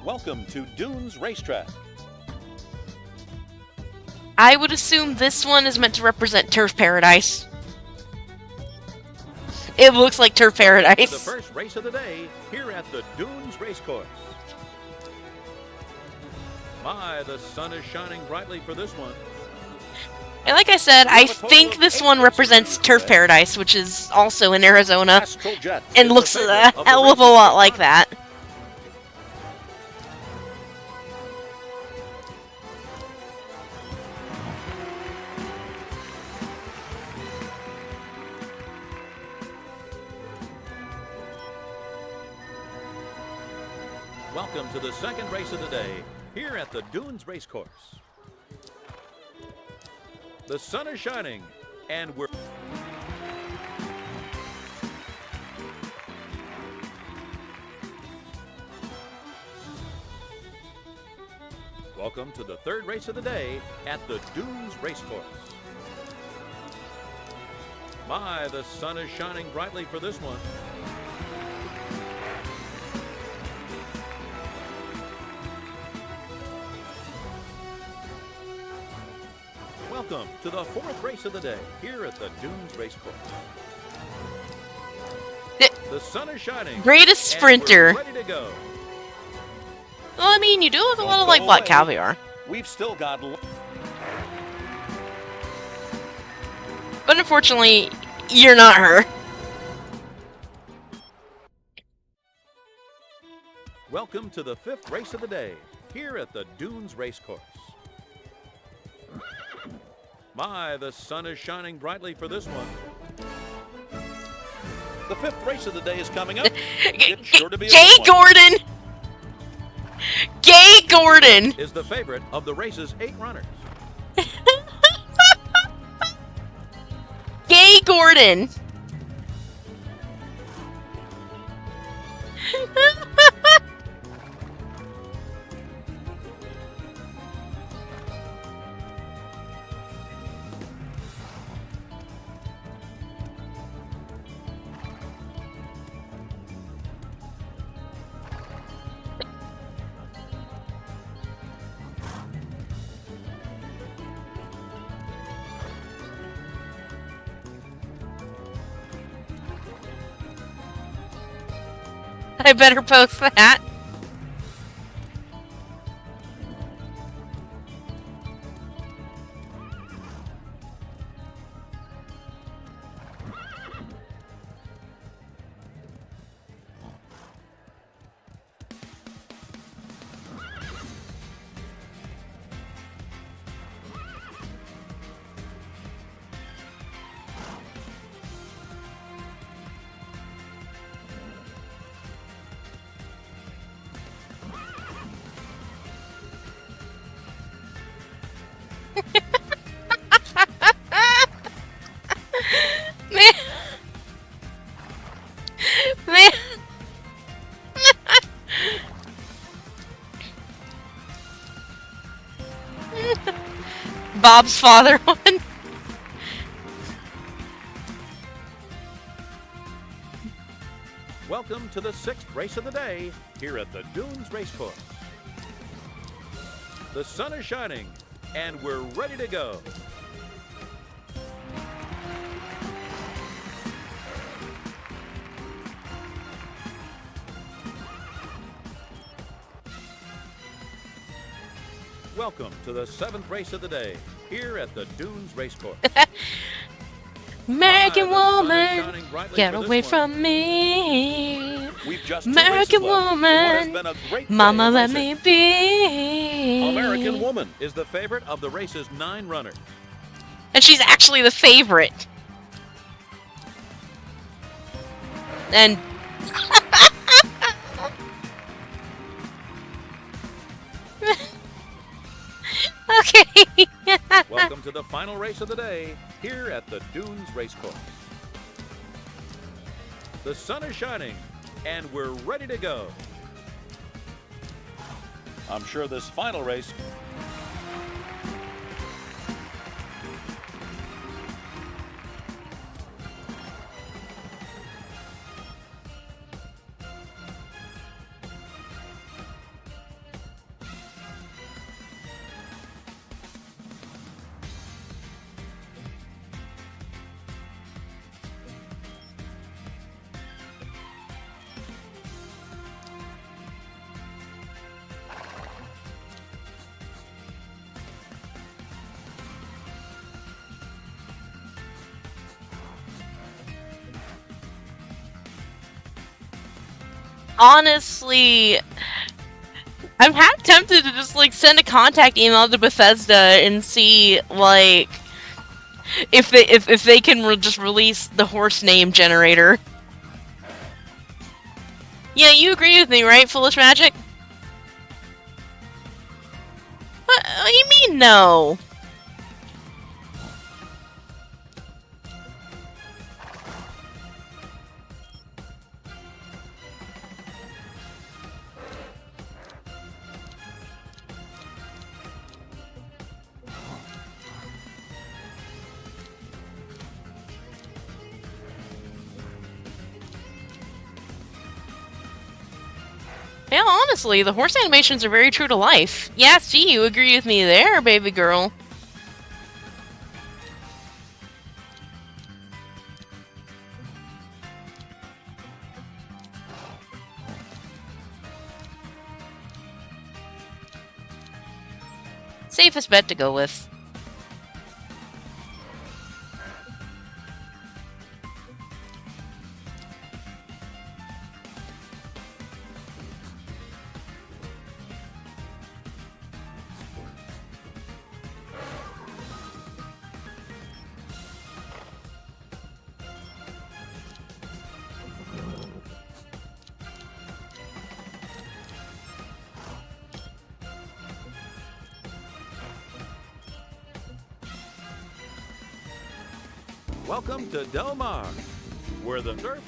Welcome to Dunes Racetrack. I would assume this one is meant to represent Turf Paradise. It looks like Turf Paradise. The first race of the day here at the Dunes Racecourse. My, the sun is shining brightly for this one. And like I said, I think this one represents Turf Paradise, which is also in Arizona, and looks a hell of a lot like that. Welcome to the second race of the day here at the Dunes Racecourse. The sun is shining, and we're... Welcome to the third race of the day at the Dunes Racecourse. My, the sun is shining brightly for this one. Welcome to the fourth race of the day here at the Dunes Racecourse. The sun is shining. Greatest sprinter. And we're ready to go. Well, I mean, you do look a lot like Black Caviar. We've still got... But unfortunately, you're not her. Welcome to the fifth race of the day here at the Dunes Racecourse. My, the sun is shining brightly for this one. The fifth race of the day is coming up. It's sure to be a Gay good one. Gordon! Gay Gordon! Is the favorite of the race's 8 runners. Gay Gordon! I better post that. Man. Man. Bob's father one. Welcome to the sixth race of the day here at the Dunes Racecourse. The sun is shining and we're ready to go. Welcome to the seventh race of the day here at the Dunes Racecourse. American My, woman, get away from me. We've just 2 American races left. woman, What has been a great day Mama of let racing. me be. American Woman is the favorite of the race's 9 runners. And she's actually the favorite. And okay. Welcome to the final race of the day here at the Dunes Racecourse. The sun is shining and we're ready to go. I'm sure this final race Honestly, I'm half tempted to just like send a contact email to Bethesda and see like if they can just release the horse name generator. Yeah, you agree with me, right, Foolish Magic? What do you mean no? Yeah, honestly, the horse animations are very true to life. Yeah, see, you agree with me there, baby girl. Safest bet to go with. Welcome to Del Mar, where the surf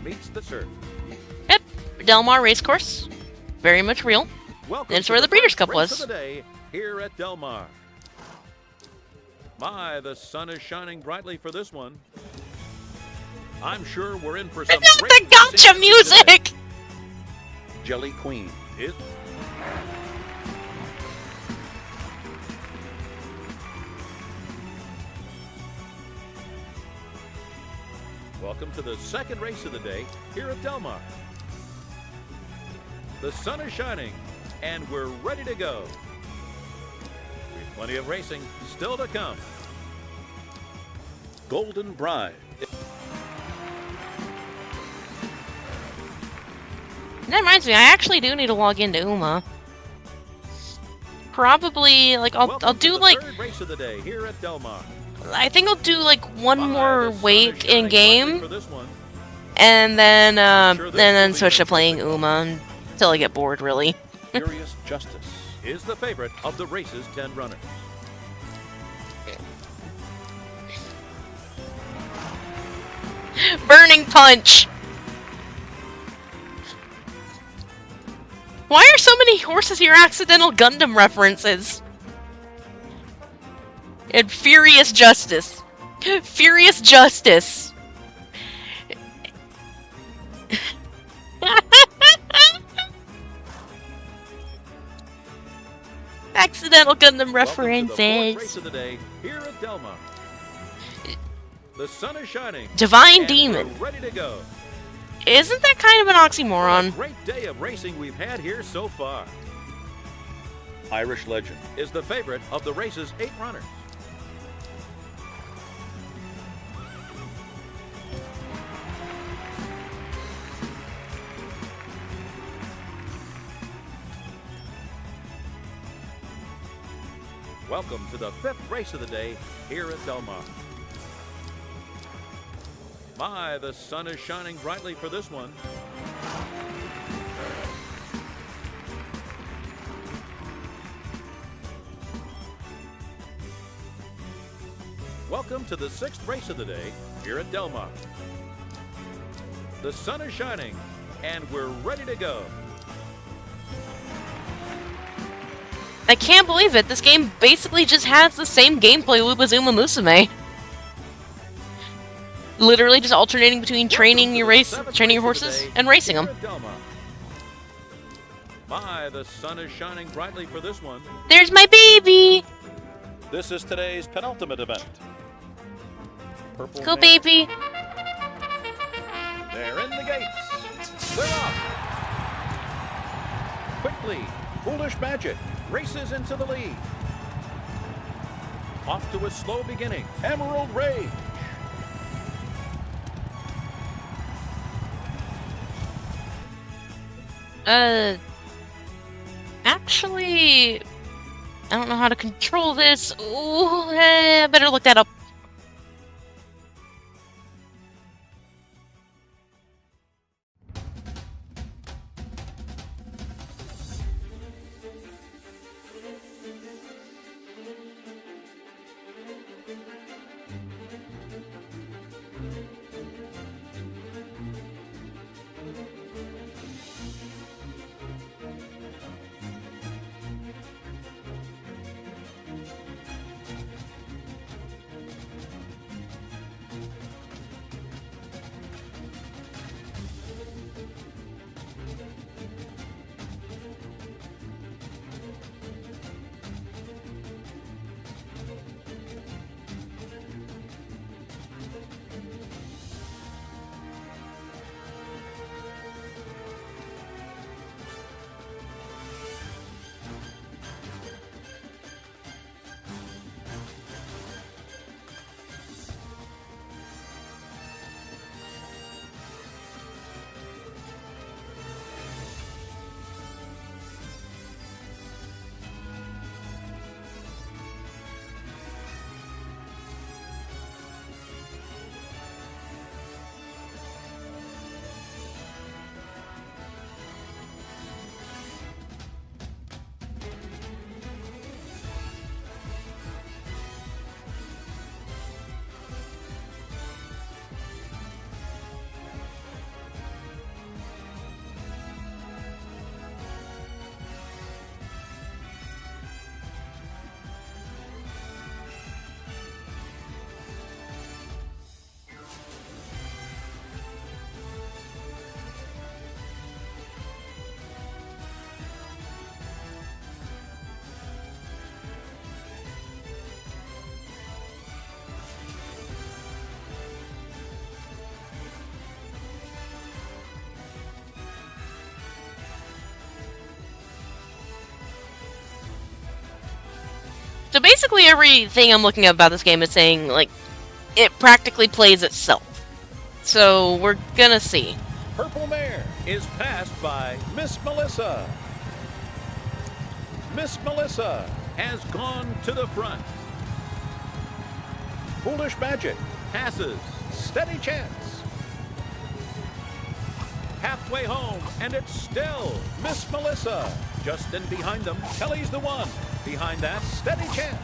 meets the surf. Yep, Del Mar Racecourse. Very much real. Welcome That's to where the Breeders' first Cup race was. of the day here at Del Mar. My, the sun is shining brightly for this one. I'm sure we're in for some Not great the gotcha racing today. music! Jelly Queen is... Welcome to the second race of the day here at Del Mar. The sun is shining, and we're ready to go. We've plenty of racing still to come. Golden Bride. That reminds me, I actually do need to log into Uma. Probably, like, I'll Welcome do, to the like, third race of the day here at Del Mar. I think I'll do, like, one My, more the sun is week shining in game, brightly for this one. and then, sure and this then will be switch to interesting. playing Uma until I get bored, really. Furious Justice is the favorite of the race's 10 runners. Burning Punch! Why are so many horses here accidental Gundam references? And Furious Justice. Furious Justice. Accidental Gundam Welcome to the fourth race references. of the day here at Del Mar. The sun is shining. Divine and Demon. we're ready to go. Isn't that kind of an What a oxymoron? great day of racing we've had here so far. Irish Legend is the favorite of the race's 8 runners. Welcome to the 5th race of the day here at Del Mar. My, the sun is shining brightly for this one. Welcome to the 6th race of the day here at Del Mar. The sun is shining, and we're ready to go. I can't believe it. This game basically just has the same gameplay loop as Uma Musume. Literally just alternating between training your horses and racing them. My, the sun is shining brightly for this one. There's my baby! This is today's penultimate event. Purple Go, Mare. baby! They're in the gates. They're off. Quickly, Foolish Magic races into the lead. Off to a slow beginning. Emerald Rage. Actually, I don't know how to control this. Ooh, I better look that up. basically everything I'm looking at about this game is saying, like, it practically plays itself. So, we're gonna see. Purple Mare is passed by Miss Melissa. Miss Melissa has gone to the front. Foolish Magic passes Steady Chance. Halfway home, and it's still Miss Melissa. Just in behind them, Kelly's the one. Behind that, Steady Chance.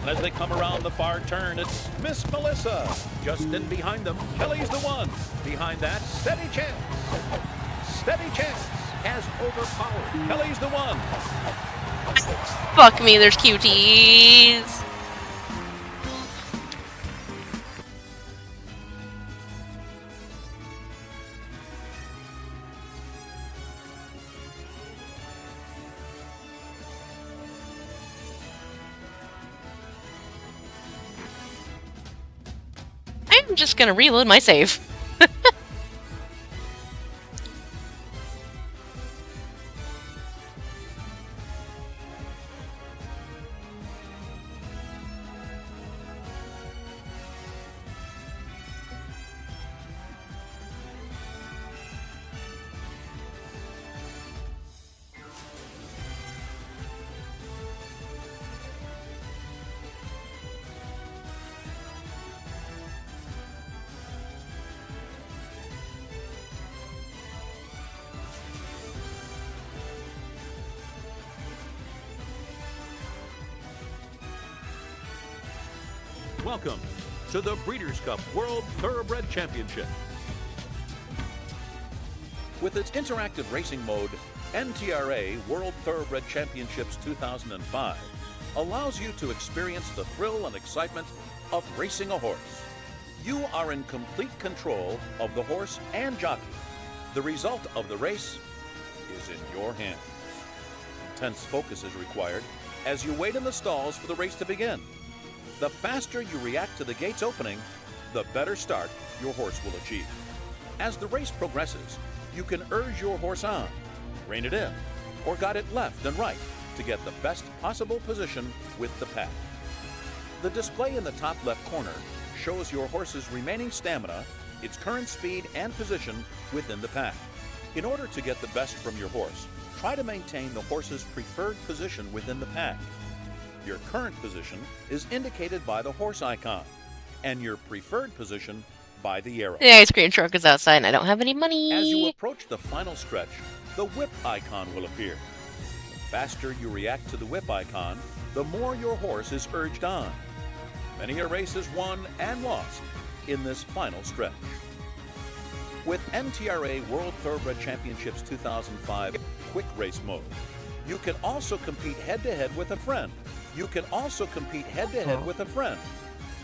And as they come around the far turn, it's Miss Melissa. Just in behind them, Kelly's the one. Behind that, Steady Chance. Steady Chance has overpowered. Kelly's the one. Fuck me, there's QTs. I'm just gonna reload my save. Welcome to the Breeders' Cup World Thoroughbred Championship. With its interactive racing mode, NTRA World Thoroughbred Championships 2005 allows you to experience the thrill and excitement of racing a horse. You are in complete control of the horse and jockey. The result of the race is in your hands. Intense focus is required as you wait in the stalls for the race to begin. The faster you react to the gates opening, the better start your horse will achieve. As the race progresses, you can urge your horse on, rein it in, or guide it left and right to get the best possible position with the pack. The display in the top left corner shows your horse's remaining stamina, its current speed and position within the pack. In order to get the best from your horse, try to maintain the horse's preferred position within the pack. Your current position is indicated by the horse icon, and your preferred position by the arrow. The ice cream truck is outside and I don't have any money. As you approach the final stretch, the whip icon will appear. The faster you react to the whip icon, the more your horse is urged on. Many a race is won and lost in this final stretch. With NTRA World Thoroughbred Championships 2005 Quick Race Mode, you can also compete head-to-head with a friend.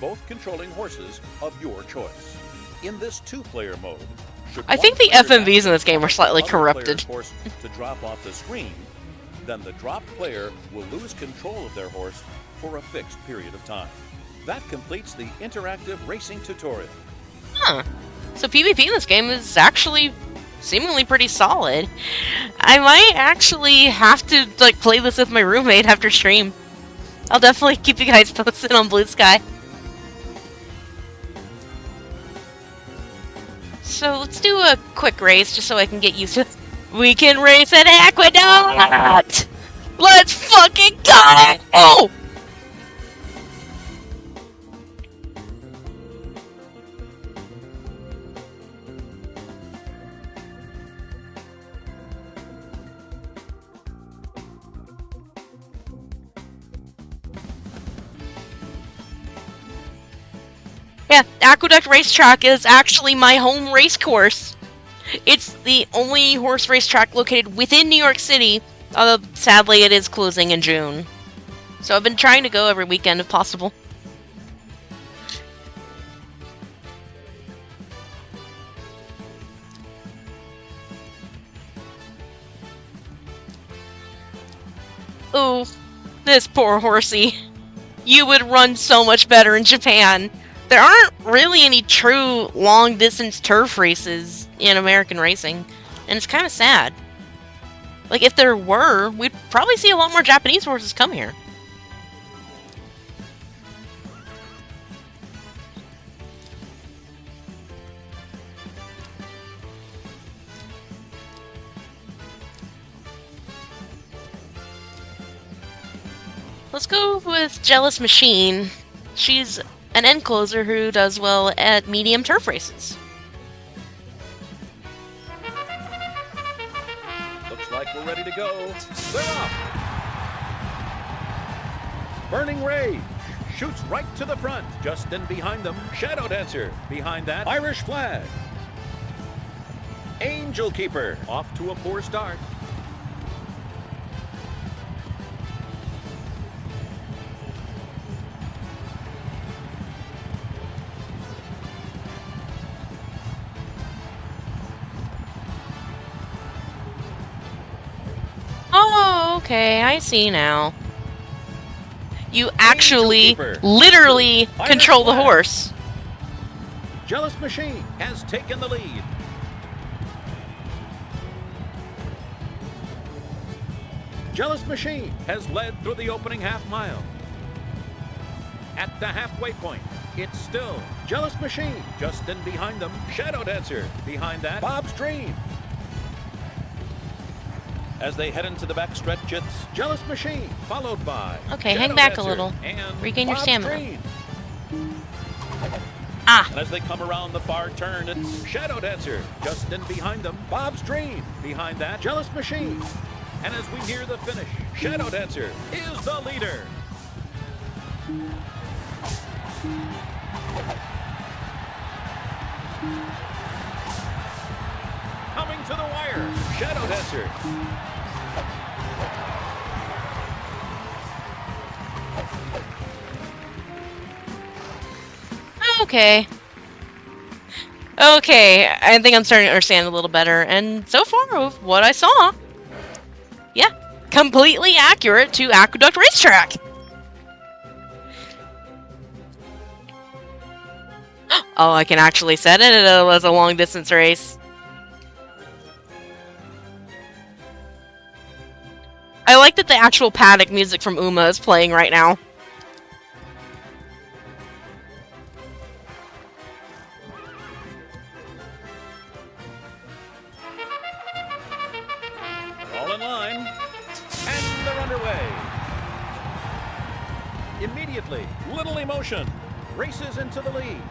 Both controlling horses of your choice. In this two-player mode, I think the FMVs in this game are slightly corrupted. Horse to drop off the screen, then the dropped player will lose control of their horse for a fixed period of time. That completes the interactive racing tutorial. Huh. So PvP in this game is actually seemingly pretty solid. I might actually have to play this with my roommate after stream. I'll definitely keep you guys posted on Blue Sky. So let's do a quick race just so I can get used to it. We can race at Aqueduct! Let's fucking go! Oh! Yeah, Aqueduct Racetrack is actually my home race course. It's the only horse racetrack located within New York City, although sadly it is closing in June. So I've been trying to go every weekend if possible. Ooh, this poor horsey. You would run so much better in Japan. There aren't really any true long-distance turf races in American racing, and it's kind of sad. Like, if there were, we'd probably see a lot more Japanese horses come here. Let's go with Jealous Machine. She's an end closer who does well at medium turf races. Looks like we're ready to go. They're off. Burning Rage shoots right to the front. Just in behind them, Shadow Dancer. Behind that, Irish Flag. Angel Keeper off to a poor start. Oh, okay, I see now. You actually, literally control the horse. Jealous Machine has taken the lead. Jealous Machine has led through the opening half mile. At the halfway point, it's still Jealous Machine. Just in behind them, Shadow Dancer. Behind that, Bob's Dream. As they head into the backstretch, it's Jealous Machine, followed by Okay, Shadow hang back a Dancer little. and Regain your Bob's stamina. Dream. Ah! And as they come around the far turn, it's Shadow Dancer. Just in behind them, Bob's Dream. Behind that, Jealous Machine. And as we near the finish, Shadow Dancer is the leader. Coming to the wire, Shadow Dancer. Okay. Okay, I think I'm starting to understand a little better. And so far, of what I saw, yeah, completely accurate to Aqueduct Racetrack. Oh, I can actually set it as a long distance race. I like that the actual paddock music from Uma is playing right now. All in line, and they're underway. Immediately, Little Emotion races into the lead.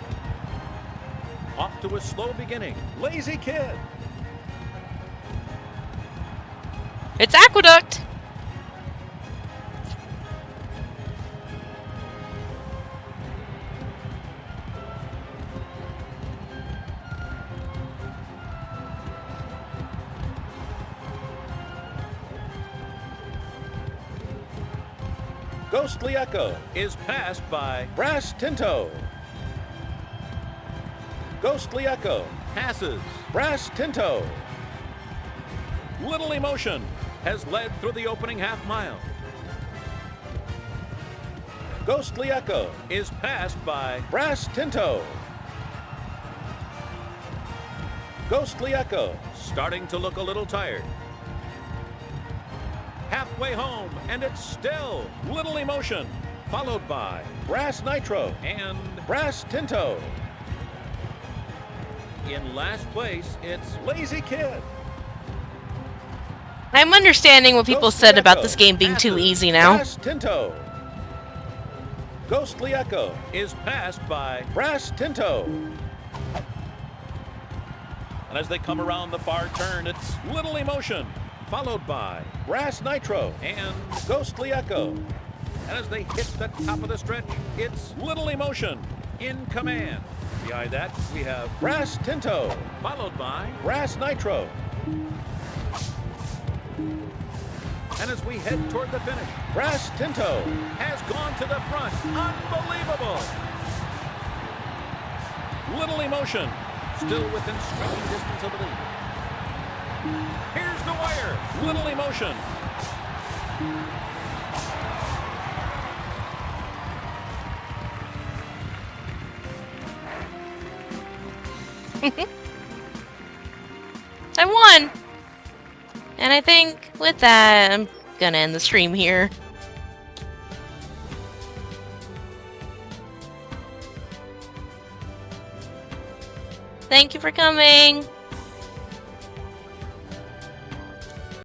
Off to a slow beginning, Lazy Kid. It's Aqueduct! Ghostly Echo is passed by Brass Tinto. Ghostly Echo passes Brass Tinto. Little Emotion has led through the opening half mile. Ghostly Echo is passed by Brass Tinto. Ghostly Echo starting to look a little tired. Halfway home, and it's still Little Emotion, followed by Brass Nitro and Brass Tinto. In last place, it's Lazy Kid. I'm understanding what people said about this game being too easy now. Brass Tinto. Ghostly Echo is passed by Brass Tinto. And as they come around the far turn, it's Little Emotion, followed by Brass Nitro and Ghostly Echo. And as they hit the top of the stretch, it's Little Emotion in command. Behind that, we have Brass Tinto, followed by Brass Nitro. And as we head toward the finish, Brass Tinto has gone to the front. Unbelievable! Little Emotion still within striking distance of the lead. Here's the wire. Little Emotion. I won! And I think with that, I'm gonna end the stream here. Thank you for coming!